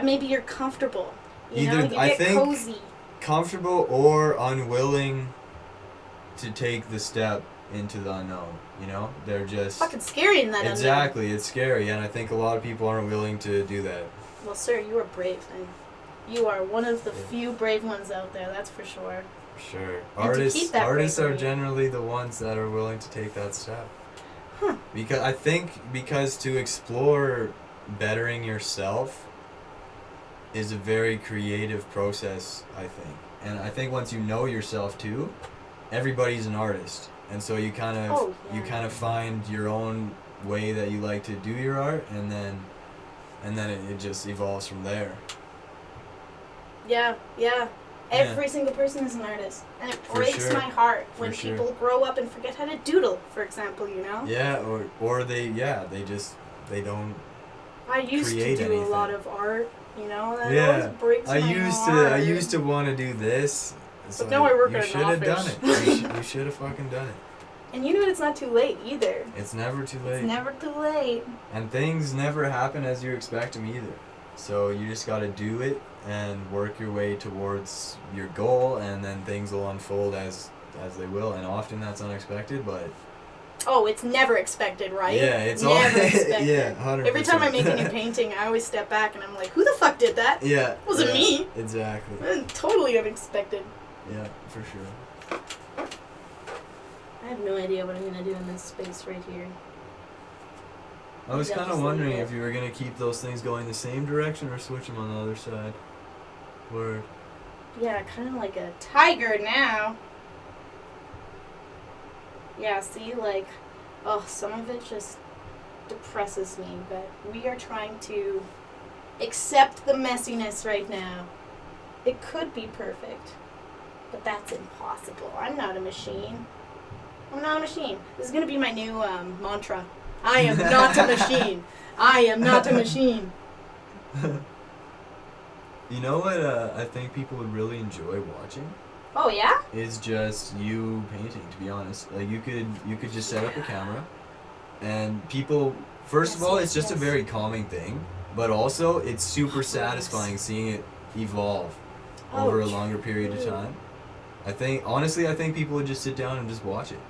Maybe you're comfortable. You I get think cozy. Comfortable or unwilling to take the step into the unknown. They're just fucking scary in that exactly unknown. It's scary, and I think a lot of people aren't willing to do that. Well, sir, you are brave, and you are one of the few brave ones out there, that's for sure. Sure. And Artists are generally the ones that are willing to take that step. Because to explore bettering yourself is a very creative process, I think. And I think once you know yourself too, everybody's an artist. And so you kind of find your own way that you like to do your art, and then it just evolves from there. Yeah. Every single person is an artist, and it breaks my heart when people grow up and forget how to doodle, for example. Yeah, or they don't. I used to do anything. a lot of art, that always breaks my heart. I used to want to do this. But now I work at an office. You should have done it. You should have fucking done it. And it's not too late either. It's never too late. It's never too late. And things never happen as you expect them either. So you just got to do it and work your way towards your goal, and then things will unfold as they will. And often that's unexpected, but... Oh, it's never expected, right? Yeah, it's never expected. Yeah, 100%. Every time I make a new painting, I always step back and I'm like, who the fuck did that? Yeah. It wasn't me. Exactly. Totally unexpected. Yeah, for sure. I have no idea what I'm going to do in this space right here. I was kind of wondering if you were going to keep those things going the same direction or switch them on the other side. Word. Yeah, kind of like a tiger now. Yeah, see, some of it just depresses me, but we are trying to accept the messiness right now. It could be perfect, but that's impossible. I'm not a machine. This is going to be my new mantra. I am not a machine. I am not a machine. You know what I think people would really enjoy watching? Oh, yeah? Is just you painting, to be honest. You could just set up a camera, and people, first of all, it's just a very calming thing, but also it's super satisfying seeing it evolve over a longer period of time. I think people would just sit down and just watch it.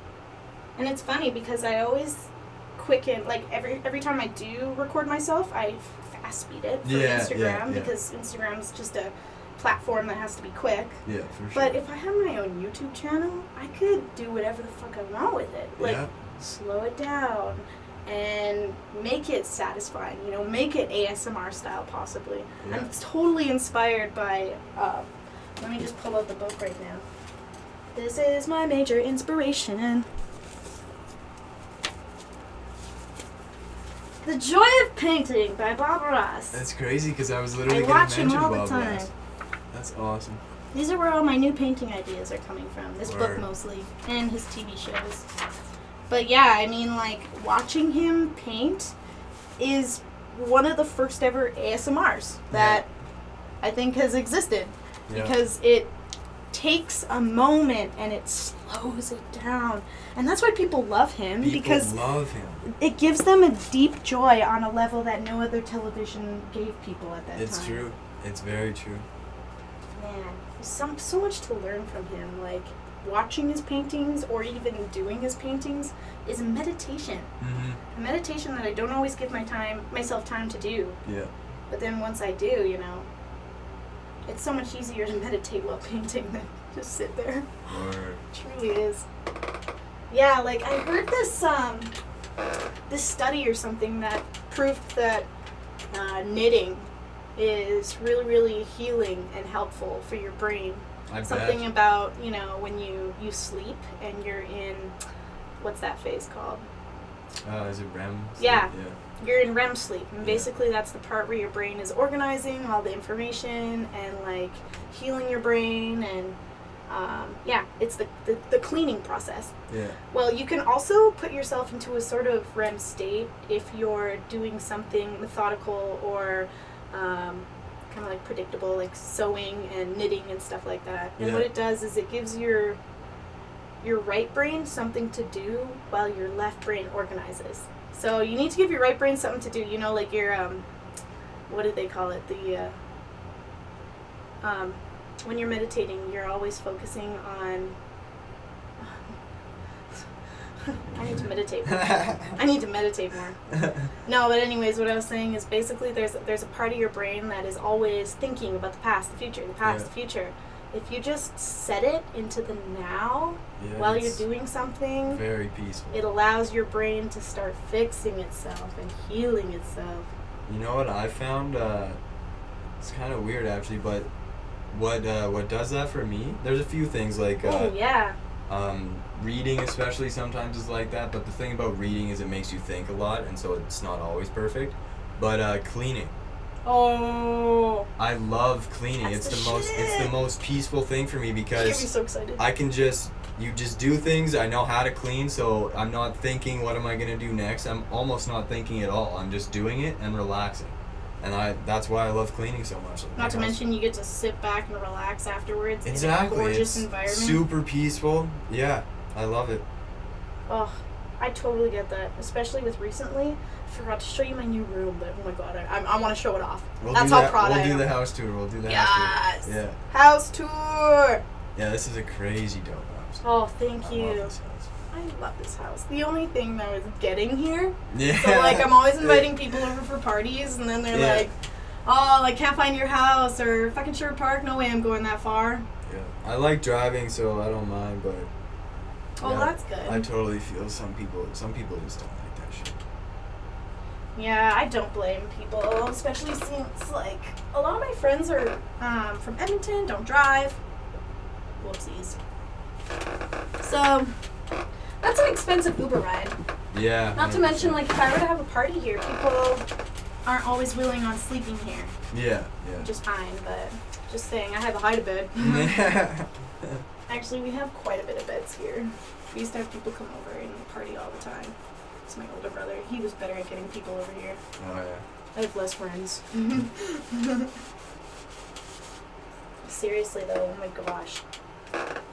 And it's funny because I always quicken, every time I do record myself, I fast speed it for Instagram because Instagram's just a platform that has to be quick. Yeah, for sure. But if I had my own YouTube channel, I could do whatever the fuck I want with it. Slow it down and make it satisfying, make it ASMR style possibly. Yeah. I'm totally inspired by, let me just pull out the book right now. This is my major inspiration. The Joy of Painting by Bob Ross. That's crazy because I was literally going to mention Bob Ross. I watch him all the time. That's awesome. These are where all my new painting ideas are coming from. This book mostly, and his TV shows. But yeah, watching him paint is one of the first ever ASMRs that I think has existed. Yeah. Because it takes a moment and it slows it down. And that's why people love him. Because love him. It gives them a deep joy on a level that no other television gave people at that time. It's true. It's very true. Man, there's so much to learn from him. Watching his paintings or even doing his paintings is a meditation. Mm-hmm. A meditation that I don't always give myself time to do. Yeah. But then once I do, it's so much easier to meditate while painting than just sit there. Or It truly is. Yeah, like I heard this study or something that proved that knitting is really, really healing and helpful for your brain. I Something bet. about, when you sleep and you're in, what's that phase called? Is it REM? Yeah. Yeah. You're in REM sleep, and Yeah. basically that's the part where your brain is organizing all the information and like healing your brain, and it's the cleaning process. Yeah. Well, you can also put yourself into a sort of REM state if you're doing something methodical or kind of like predictable, like sewing and knitting and stuff like that. And what it does is it gives your right brain something to do while your left brain organizes. So you need to give your right brain something to do. Like your what do they call it? When you're meditating, you're always focusing on. I need to meditate more. I need to meditate more. No, but anyways, what I was saying is basically there's a part of your brain that is always thinking about the past, the future, the past, the future. If you just set it into the now while you're doing something, very peaceful. it allows your brain to start fixing itself and healing itself. You know what I found? It's kind of weird actually, but what does that for me? There's a few things like reading especially sometimes is like that, but the thing about reading is it makes you think a lot, and so it's not always perfect. But cleaning. Oh. I love cleaning. That's It's the most peaceful thing for me You because get me so excited. I can just do things. I know how to clean, so I'm not thinking what am I gonna do next. I'm almost not thinking at all. I'm just doing it and relaxing, and that's why I love cleaning so much. Like Not to mention you get to sit back and relax afterwards exactly. in a gorgeous It's environment. super peaceful. Yeah, I love it. Oh, I totally get that, especially with recently. I forgot to show you my new room, but oh my god, I want to show it off. That's how proud I am. We'll do the house tour. Yes. Yeah. House tour. Yeah, this is a crazy dope house. Oh, thank you. I love this house. I love this house. The only thing though is getting here. Yeah. So like I'm always inviting people over for parties, and then they're like, "Oh, like can't find your house or fucking Sherwood Park. No way, I'm going that far." Yeah, I like driving, so I don't mind, but. Oh, yeah, that's good. I totally feel some people just don't like that shit. Yeah, I don't blame people, especially since like a lot of my friends are from Edmonton, don't drive. Whoopsies. So that's an expensive Uber ride. Yeah. Not to mention, like, if I were to have a party here, people aren't always willing on sleeping here. Yeah. Which is fine, but just saying, I have a hide-a-bed. Yeah. Actually, we have quite a bit of beds here. We used to have people come over and party all the time. It's my older brother. He was better at getting people over here. Oh yeah. I have less friends. Seriously though, oh my gosh.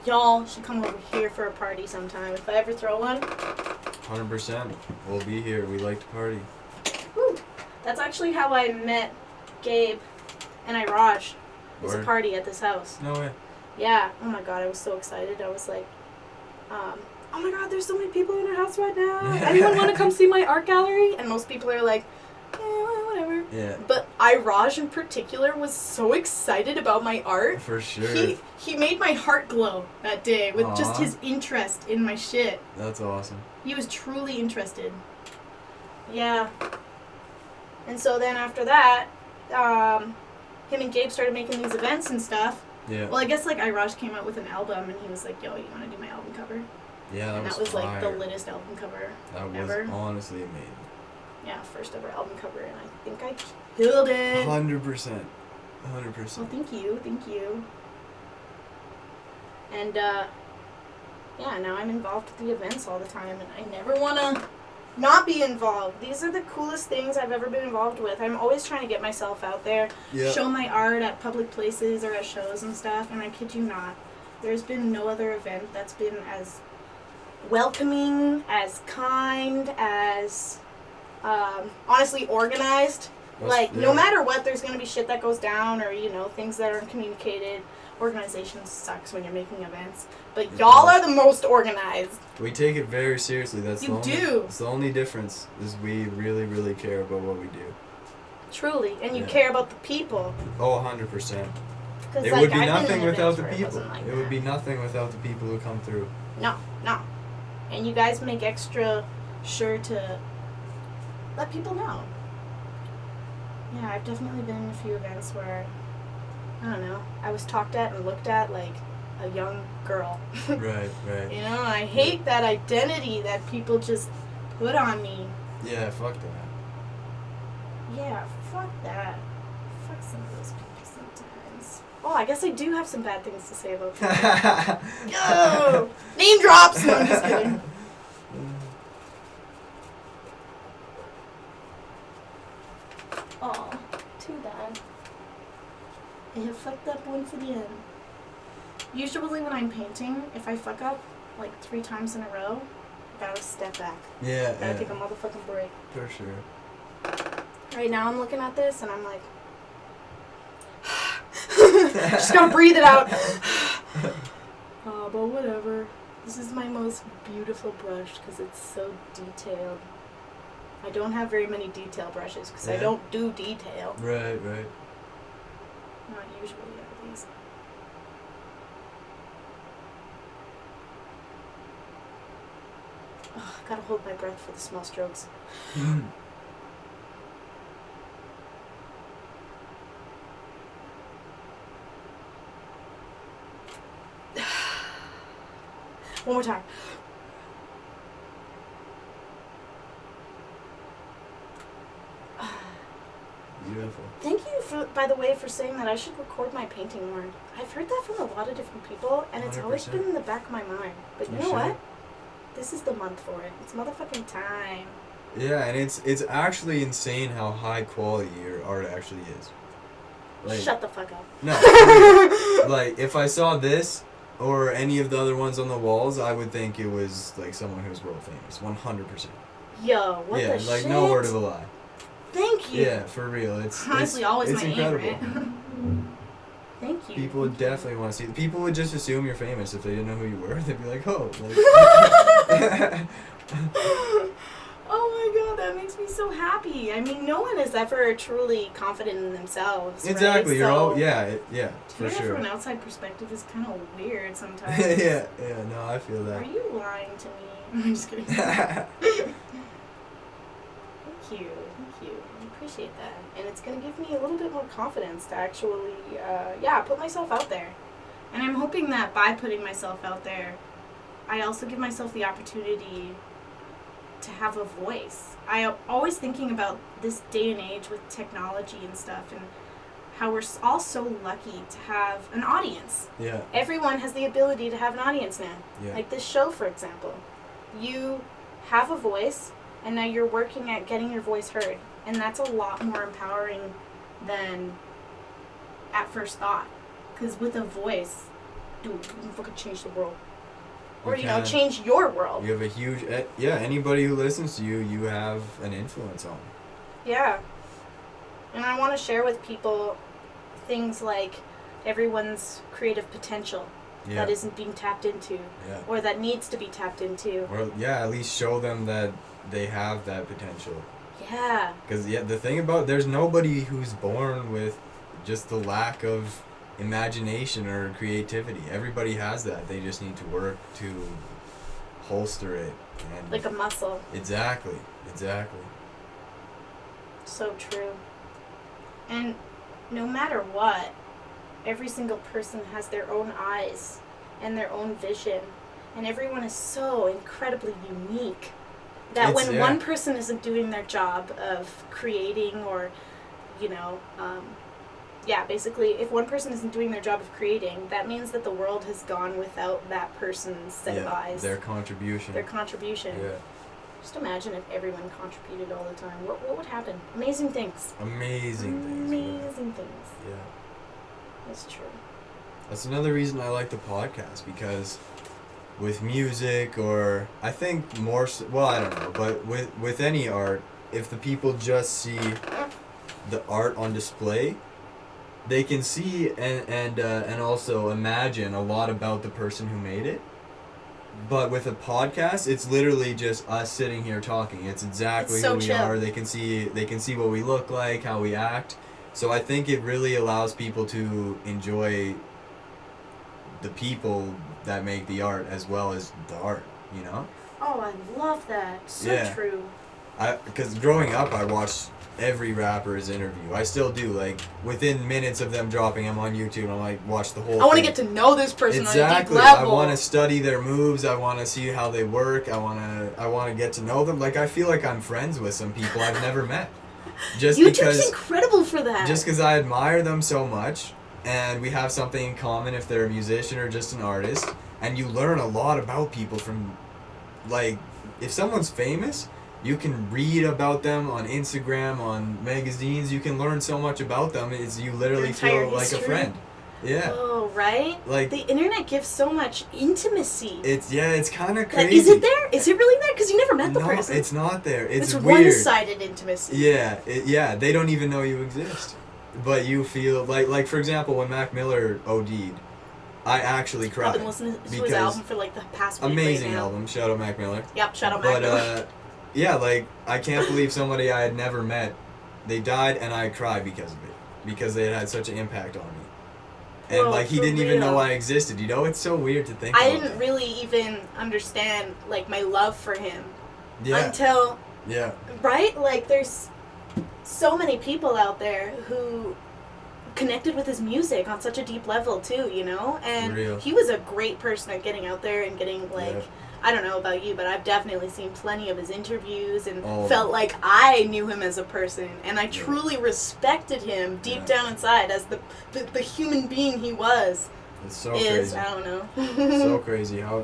Y'all should come over here for a party sometime. If I ever throw one. 100%. We'll be here. We like to party. Woo. That's actually how I met Gabe and Raj. It was a party at this house. No way. Yeah. Oh my god, I was so excited. I was like, oh my god, there's so many people in our house right now. Anyone want to come see my art gallery? And most people are like, whatever. Yeah. But Raj in particular was so excited about my art. For sure. He made my heart glow that day with just his interest in my shit. That's awesome. He was truly interested. Yeah. And so then after that, him and Gabe started making these events and stuff. Yeah. Well, I guess like Raj came out with an album and he was like, yo, you want to do my album cover? Yeah, that was like the littest album cover ever. That was honestly amazing. Yeah, first ever album cover, and I think I killed it. 100%. 100%. Well, thank you. And yeah, now I'm involved with the events all the time, and I never want to not be involved. These are the coolest things I've ever been involved with. I'm always trying to get myself out there, show my art at public places or at shows and stuff, and I kid you not, there's been no other event that's been as welcoming, as kind, as honestly organized. No matter what, there's going to be shit that goes down or, things that aren't communicated. Organization sucks when you're making events. But y'all are the most organized. We take it very seriously. That's the only difference is we really, really care about what we do. Truly. And you care about the people. Oh, 100%. 'Cause, It like, would be I've been nothing in without events the where it people. wasn't like It would that. be nothing without the people who come through. No. And you guys make extra sure to let people know. Yeah, I've definitely been in a few events where, I don't know, I was talked at and looked at like a young girl. Right. You know, and I hate that identity that people just put on me. Yeah, fuck that. Yeah, fuck that. Fuck some of those people sometimes. Oh, I guess I do have some bad things to say about people. Yo! Name drops! No, I'm just kidding. Oh, too bad. I have fucked up once again. Usually when I'm painting, if I fuck up like 3 times in a row, I gotta step back. Yeah, Gotta take a motherfucking break. for sure. Right now I'm looking at this and I'm like, just gotta breathe it out. Oh, but whatever. This is my most beautiful brush because it's so detailed. I don't have very many detail brushes because I don't do detail. Right. Not usually at least. Oh, I gotta hold my breath for the small strokes. One more time. Beautiful. Thank you, for, by the way, for saying that I should record my painting more. I've heard that from a lot of different people, and it's always 100%. been in the back of my mind. But you know should. what? This is the month for it. It's motherfucking time. Yeah, and it's actually insane how high quality your art actually is. Like, Shut the fuck up. No. Like, if I saw this or any of the other ones on the walls, I would think it was like someone who's world famous. 100%. Yo, what the Yeah, shit? like no word of a lie. Thank you. Yeah, for real. It's honestly always it's my incredible. aim, right? Thank you. People would definitely want to see. People would just assume you're famous if they didn't know who you were. They'd be like, oh. Like, oh my god, that makes me so happy. I mean, no one is ever truly confident in themselves. exactly. Right? You're So, all yeah, for doing it sure. From an outside perspective is kind of weird sometimes. yeah. No, I feel that. Are you lying to me? I'm just kidding. Thank you. I appreciate that. And it's going to give me a little bit more confidence to actually, put myself out there. And I'm hoping that by putting myself out there, I also give myself the opportunity to have a voice. I'm always thinking about this day and age with technology and stuff and how we're all so lucky to have an audience. Yeah. Everyone has the ability to have an audience now. Yeah. Like this show, for example. You have a voice, and now you're working at getting your voice heard. And that's a lot more empowering than at first thought. Because with a voice, dude, you can fucking change the world. Or, change your world. You have a huge... anybody who listens to you, you have an influence on. Yeah. And I want to share with people things like everyone's creative potential that isn't being tapped into. Yeah. Or that needs to be tapped into. Or, at least show them that they have that potential. Yeah. Because, the thing about... There's nobody who's born with just the lack of imagination or creativity. Everybody has that. They just need to work to holster it. And Like a muscle. Exactly. So true. And no matter what, every single person has their own eyes and their own vision. And everyone is so incredibly unique that when one person isn't doing their job of creating or, basically, if one person isn't doing their job of creating, that means that the world has gone without that person's set of eyes. Their contribution. Yeah. Just imagine if everyone contributed all the time. What would happen? Amazing things. Amazing things. Yeah. That's true. That's another reason I like the podcast, because with music, or I think more so, well, I don't know, but with any art, if the people just see the art on display, they can see and also imagine a lot about the person who made it. But with a podcast, it's literally just us sitting here talking. It's exactly who we are. They can see what we look like, how we act, So I think it really allows people to enjoy the people that make the art as well as the art, you know? Oh, I love that. So Yeah. true. Because growing up, I watched every rapper's interview. I still do. Like, within minutes of them dropping, I'm on YouTube and I'm like, watch the whole I want to thing. get to know this person on a deep Exactly. level. I want to study their moves. I want to see how they work. I want to get to know them. Like, I feel like I'm friends with some people I've never met. Just YouTube's because incredible for that. just because I admire them so much, and we have something in common if they're a musician or just an artist, and you learn a lot about people from, like, if someone's famous, you can read about them on Instagram, on magazines. You can learn so much about them. It's you literally entire feel like a history. friend. Yeah. Oh, right? Like, The internet gives so much intimacy. it's kind of Like, crazy. is it there? Is it really there? Because you never met the No, person. it's not there. It's weird. one-sided intimacy. Yeah, they don't even know you exist. But you feel like for example, when Mac Miller OD'd, I actually cried. I've been listening to his because album for like the past week amazing right now. album. Shout out Mac Miller. Yep, shout out Mac But Miller. yeah, like I can't believe somebody I had never met, they died and I cried because of it, because they had such an impact on me. And Whoa, like he for didn't even know real. I existed. You know, it's so weird to think. I about didn't that. really even understand like my love for him Yeah. until Yeah. right? Like there's so many people out there who connected with his music on such a deep level too, you know? And Real. he was a great person at getting out there and getting like Yeah. I don't know about you, but I've definitely seen plenty of his interviews and Oh. felt like I knew him as a person and I truly respected him deep Yeah. down inside as the human being he was. It's so is crazy. I don't know. So crazy how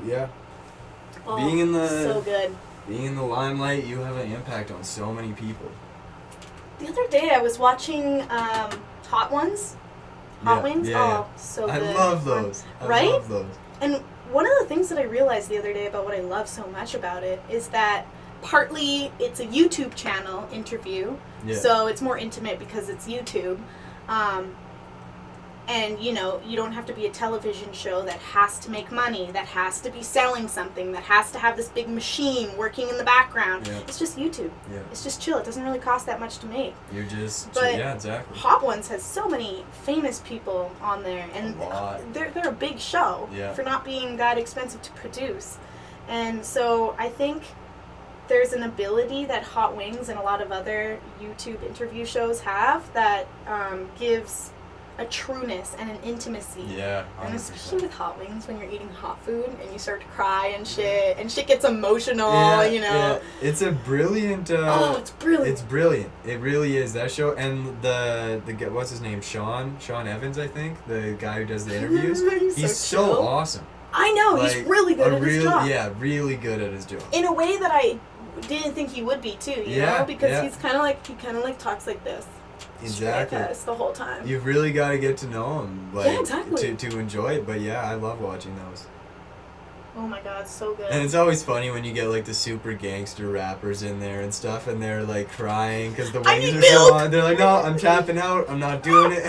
Oh, being in the- so good. being in the limelight, you have an impact on so many people. The other day I was watching Hot Ones. Hot Wings? Yeah. Oh, so I good. love those. I Right? love those. And one of the things that I realized the other day about what I love so much about it is that partly it's a YouTube channel interview, Yeah. so it's more intimate because it's YouTube. And, you know, you don't have to be a television show that has to make money, that has to be selling something, that has to have this big machine working in the background. Yeah. It's just YouTube. Yeah. It's just chill. It doesn't really cost that much to make. You're just But- yeah, exactly. Hot Ones has so many famous people on there, and A lot. they're a big show Yeah. for not being that expensive to produce. And so I think there's an ability that Hot Wings and a lot of other YouTube interview shows have that gives a trueness and an intimacy. Yeah. And 100%. especially with Hot Wings, when you're eating hot food and you start to cry and shit gets emotional, Yeah, you know. yeah. It's a brilliant. Oh, it's brilliant. It's brilliant. It really is, that show. And the what's his name? Sean Evans, I think, the guy who does the interviews. so He's so chill. awesome. I know, he's Like, really good at his job. Yeah, really good at his job. In a way that I didn't think he would be too, you Yeah, know, because yeah. he kind of like talks like this, Exactly. straight at us the whole time. You've really got to get to know him, like, Yeah, exactly. to enjoy it. But yeah, I love watching those. Oh my god, so good. And it's always funny when you get like the super gangster rappers in there and stuff, and they're like crying because the I wings need are so milk! on. They're like, no, I'm tapping out. I'm not doing it.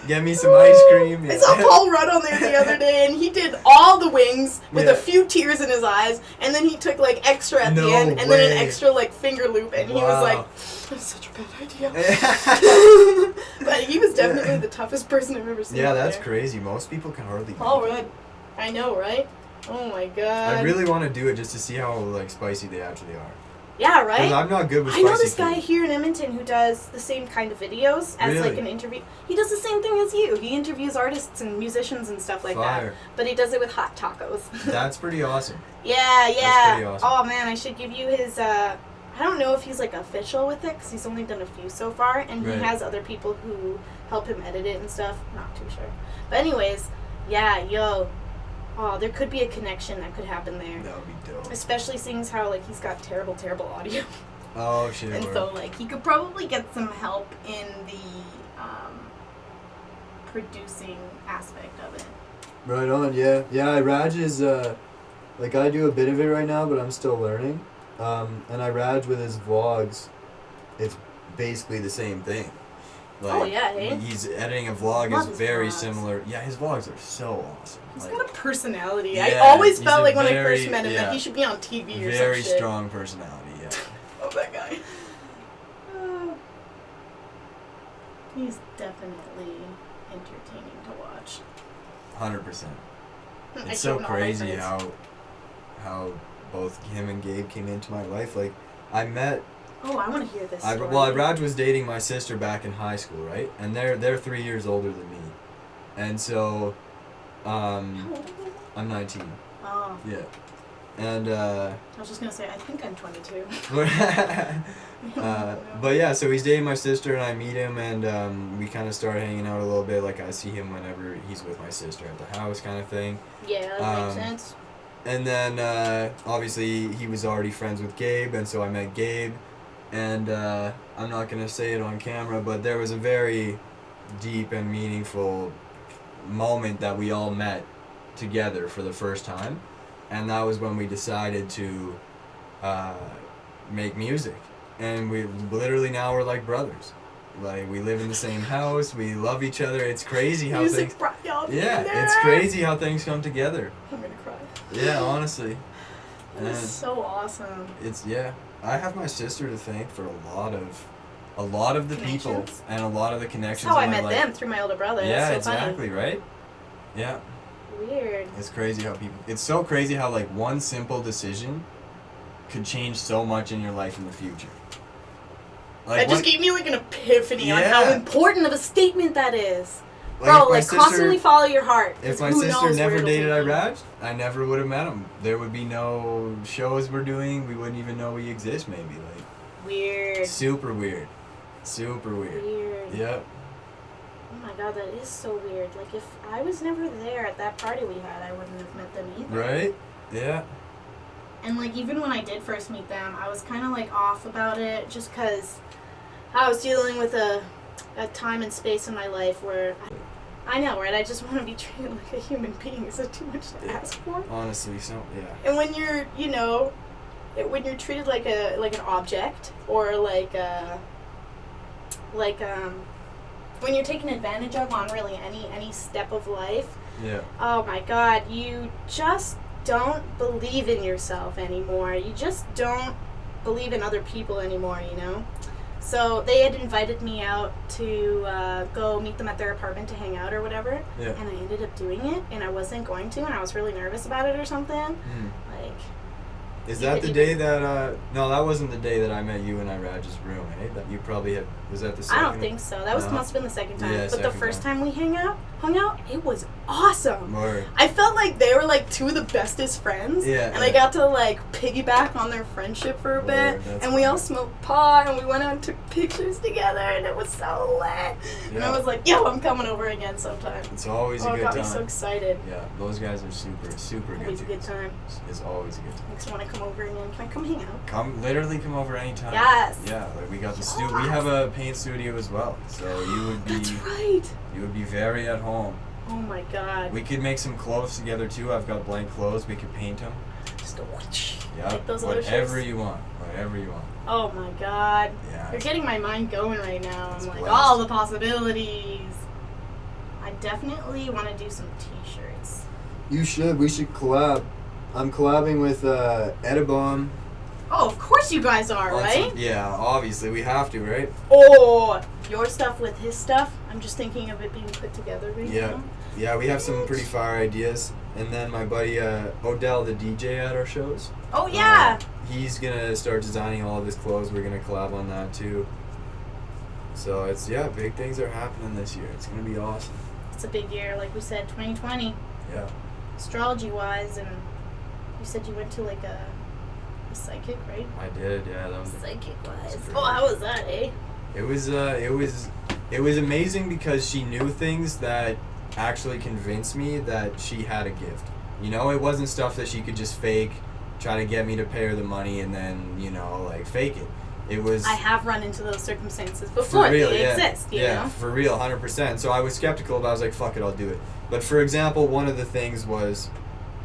Get me some ice cream. I saw Paul Rudd on there the other day, and he did all the wings with Yeah. a few tears in his eyes, and then he took like extra at No the end, and then an way. extra like finger loop, and he was Wow. like, "That's such a bad idea." But he was definitely the toughest person I've ever seen. Yeah, out that's there. crazy. Most people can hardly. Paul make it. Rudd, I know, right? Oh my god. I really want to do it just to see how like spicy they actually are. Yeah, 'Cause right. I'm not good with I spicy know this guy food. here in Edmonton who does the same kind of videos as like Really? an interview. He does the same thing as you. He interviews artists and musicians and stuff like Fire. that. But he does it with hot tacos. That's pretty awesome. Yeah. pretty awesome. Oh man, I should give you his. I don't know if he's like official with it because he's only done a few so far, and Right. he has other people who help him edit it and stuff. Not too sure. But anyways, yeah, yo. Oh, there could be a connection that could happen there. That would be dope. Especially seeing as how like he's got terrible audio. Oh shit. And word. so, like, he could probably get some help in the producing aspect of it. Right on, yeah. Raj is like I do a bit of it right now, but I'm still learning. And Raj with his vlogs, it's basically the same thing. Like, Oh, yeah, eh? He's editing a vlog Love is his very vlogs. similar. Yeah, his vlogs are so awesome. He's Like, got a personality. Yeah, I always he's felt a like when I very- first met him yeah. that he should be on TV or very some shit. strong personality. Yeah. Love that guy. He's definitely entertaining to watch. 100%. I It's so showed all my crazy friends. how both him and Gabe came into my life. Like, I met. Oh, I want to hear this story. Raj was dating my sister back in high school, right? And they're 3 years older than me, and so, How old are you? I'm 19. Oh, Yeah, and I was just gonna say, I think I'm 22. but yeah, so he's dating my sister, and I meet him, and we kind of start hanging out a little bit. Like, I see him whenever he's with my sister at the house, kind of thing. Yeah, that makes sense. And then obviously he was already friends with Gabe, and so I met Gabe. And I'm not going to say it on camera, but there was a very deep and meaningful moment that we all met together for the first time. And that was when we decided to make music. And we literally now we're like brothers. Like, we live in the same house, we love each other. It's crazy how Music things... brought y'all Yeah, together. it's crazy how things come together. I'm gonna cry. Yeah, honestly. That is And so awesome. it's, yeah. I have my sister to thank for a lot of the people Connections? and a lot of the connections That's how I in my met life. them, through my older brother. Yeah, That's so exactly, right? Yeah. funny. Weird. It's crazy how people... It's so crazy how, like, one simple decision could change so much in your life in the future. Like, That just gave me like an epiphany on Yeah. how important of a statement that is. like, Bro, if my like, sister- constantly follow your heart. If 'cause my who sister knows where never it'll dated take you. Iraj, I never would have met him. There would be no shows we're doing. We wouldn't even know we exist, maybe. Like, Weird. super weird. Super weird. Weird. Yep. Oh my god, that is so weird. Like, if I was never there at that party we had, I wouldn't have met them either. Right? Yeah. And, like, even when I did first meet them, I was kind of, like, off about it just because I was dealing with a time and space in my life where I know, right? I just want to be treated like a human being. Is that too much to Yeah. ask for? Honestly, so, yeah. And when you're, when you're treated like an object, or when you're taken advantage of on really any step of life, Yeah. oh my god, you just don't believe in yourself anymore. You just don't believe in other people anymore, So they had invited me out to go meet them at their apartment to hang out or whatever, Yeah. and I ended up doing it, and I wasn't going to, and I was really nervous about it or something. Like, Is You that could- the you day that, no, that wasn't the day that I met you in Iraj's room, eh? That you probably had, was that the I second? don't think so. That No. must have been the second time. Yeah, but the second first time. time we hung out, it was awesome. Word. I felt like they were like two of the bestest friends. Yeah, And I yeah. got to like piggyback on their friendship for a bit. Word, that's And we all fun. smoked pot and we went out and took pictures together and it was so lit. And I Yeah. was like, yo, I'm coming over again sometime. It's always Oh, a it good got time. me so excited. Yeah, those guys are super good. Always a good dudes. time. It's always a good time. Makes me want to come over again. Can I come hang out? Literally come over anytime. Yes. Yeah, like we got the studio. We have a paint studio as well, so you would be That's right. you would be very at home. Oh my god. We could make some clothes together too. I've got blank clothes. We could paint them. Just go whoosh. Yeah, Like those other whatever shirts. you want. Whatever you want. Oh my god. Yeah. You're getting my mind going right now. It's I'm like, blessed. all the possibilities. I definitely want to do some t-shirts. You should. We should collab. I'm collabing with Edibom. Oh, of course you guys are, on right? some- yeah, obviously we have to, right? Oh, your stuff with his stuff. I'm just thinking of it being put together right Yeah. now. Yeah, we have some pretty fire ideas. And then my buddy Odell, the DJ at our shows. Oh yeah. He's gonna start designing all of his clothes. We're gonna collab on that too. So it's big things are happening this year. It's gonna be awesome. It's a big year, like we said, 2020, Yeah. astrology-wise, and you said you went to like a psychic, right? I did. Yeah, that was. Psychic-wise. That's Oh, great. how was that, eh? It was amazing because she knew things that actually convinced me that she had a gift. It wasn't stuff that she could just fake, try to get me to pay her the money and then like fake it. It was. I have run into those circumstances before. For real, They yeah. exist, you Yeah, know? for real, 100%. So I was skeptical, but I was like, fuck it, I'll do it. But for example, one of the things was,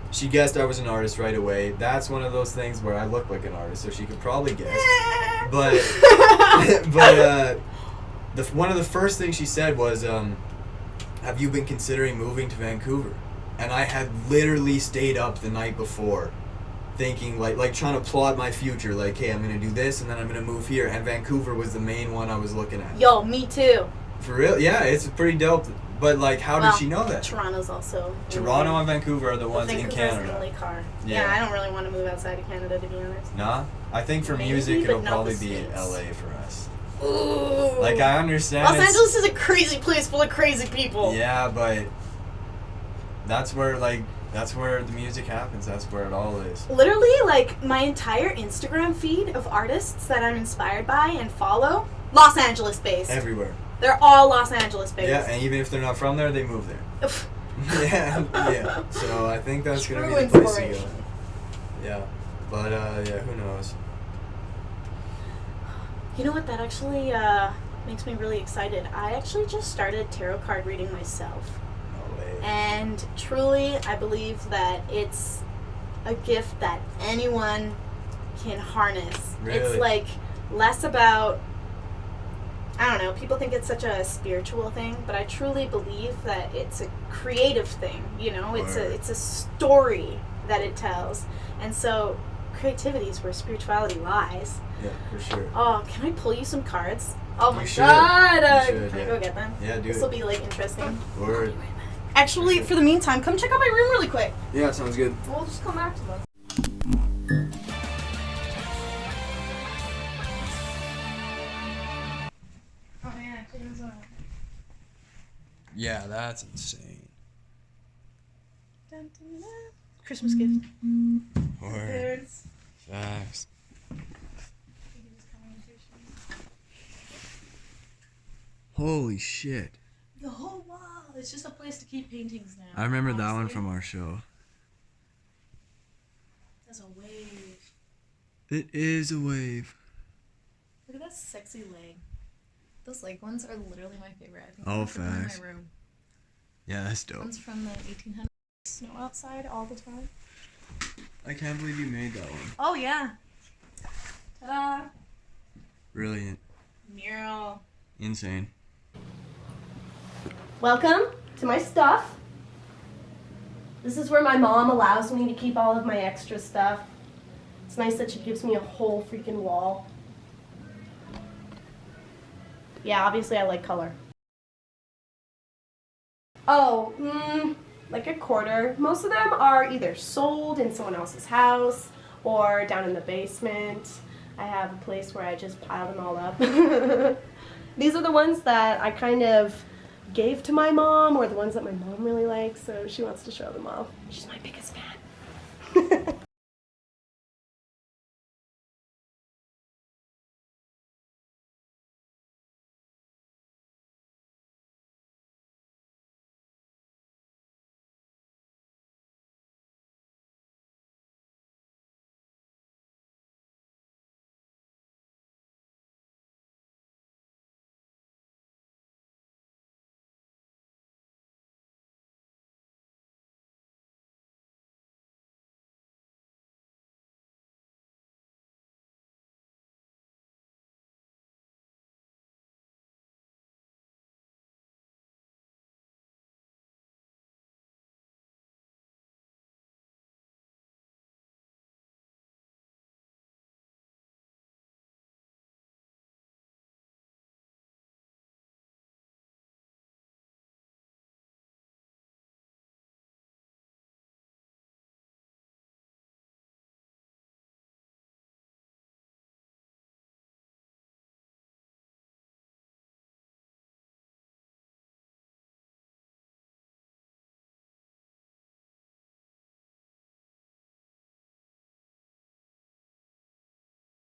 she guessed I was an artist right away. That's one of those things where I look like an artist, so she could probably guess. But, one of the first things she said was, have you been considering moving to Vancouver? And I had literally stayed up the night before thinking, like trying to plot my future, like, hey, I'm going to do this, and then I'm going to move here. And Vancouver was the main one I was looking at. Yo, me too. For real? Yeah, it's pretty dope. But like, how did she know that? Toronto's also. Toronto and Vancouver are the ones in Vancouver's Canada. the only car. Yeah, I don't really want to move outside of Canada, to be honest. Nah, I think for Maybe, music but it'll not probably the be States. LA for us. Ooh. Like, I understand. Los Angeles is a crazy place full of crazy people. Yeah, but that's where the music happens. That's where it all is. Literally, like, my entire Instagram feed of artists that I'm inspired by and follow, Los Angeles based. Everywhere. They're all Los Angeles based. Yeah, and even if they're not from there, they move there. yeah. So I think that's True gonna be the place to go. inspiration. Yeah, but yeah, who knows? You know what? That actually makes me really excited. I actually just started tarot card reading myself. No way. And truly, I believe that it's a gift that anyone can harness. Really? It's like less about, I don't know, people think it's such a spiritual thing, but I truly believe that it's a creative thing, you know? It's a story that it tells. And so creativity is where spirituality lies. Yeah, for sure. Oh, can I pull you some cards? Oh my You should. god! You should, Can I yeah. go get them? Yeah, do This it. will be like interesting. Word. Actually, for the meantime, come check out my room really quick. Yeah, sounds good. We'll just come back to them. Oh yeah, Yeah, that's insane. Christmas gift. Word. There's Facts. Holy shit. the whole wall. It's just a place to keep paintings now. I remember that one honestly. from our show. There's a wave. It is a wave. Look at that sexy leg. Those leg ones are literally my favorite. I think Oh, I have them in facts. my room. Yeah, that's dope. One's from the 1800s. Snow outside all the time. I can't believe you made that one. Oh yeah. Ta-da! Brilliant. Mural. Insane. Welcome to my stuff. This is where my mom allows me to keep all of my extra stuff. It's nice that she gives me a whole freaking wall. Yeah, obviously I like color. Oh, like a quarter. Most of them are either sold in someone else's house or down in the basement. I have a place where I just pile them all up. These are the ones that I kind of gave to my mom, or the ones that my mom really likes, so she wants to show them off. She's my biggest fan.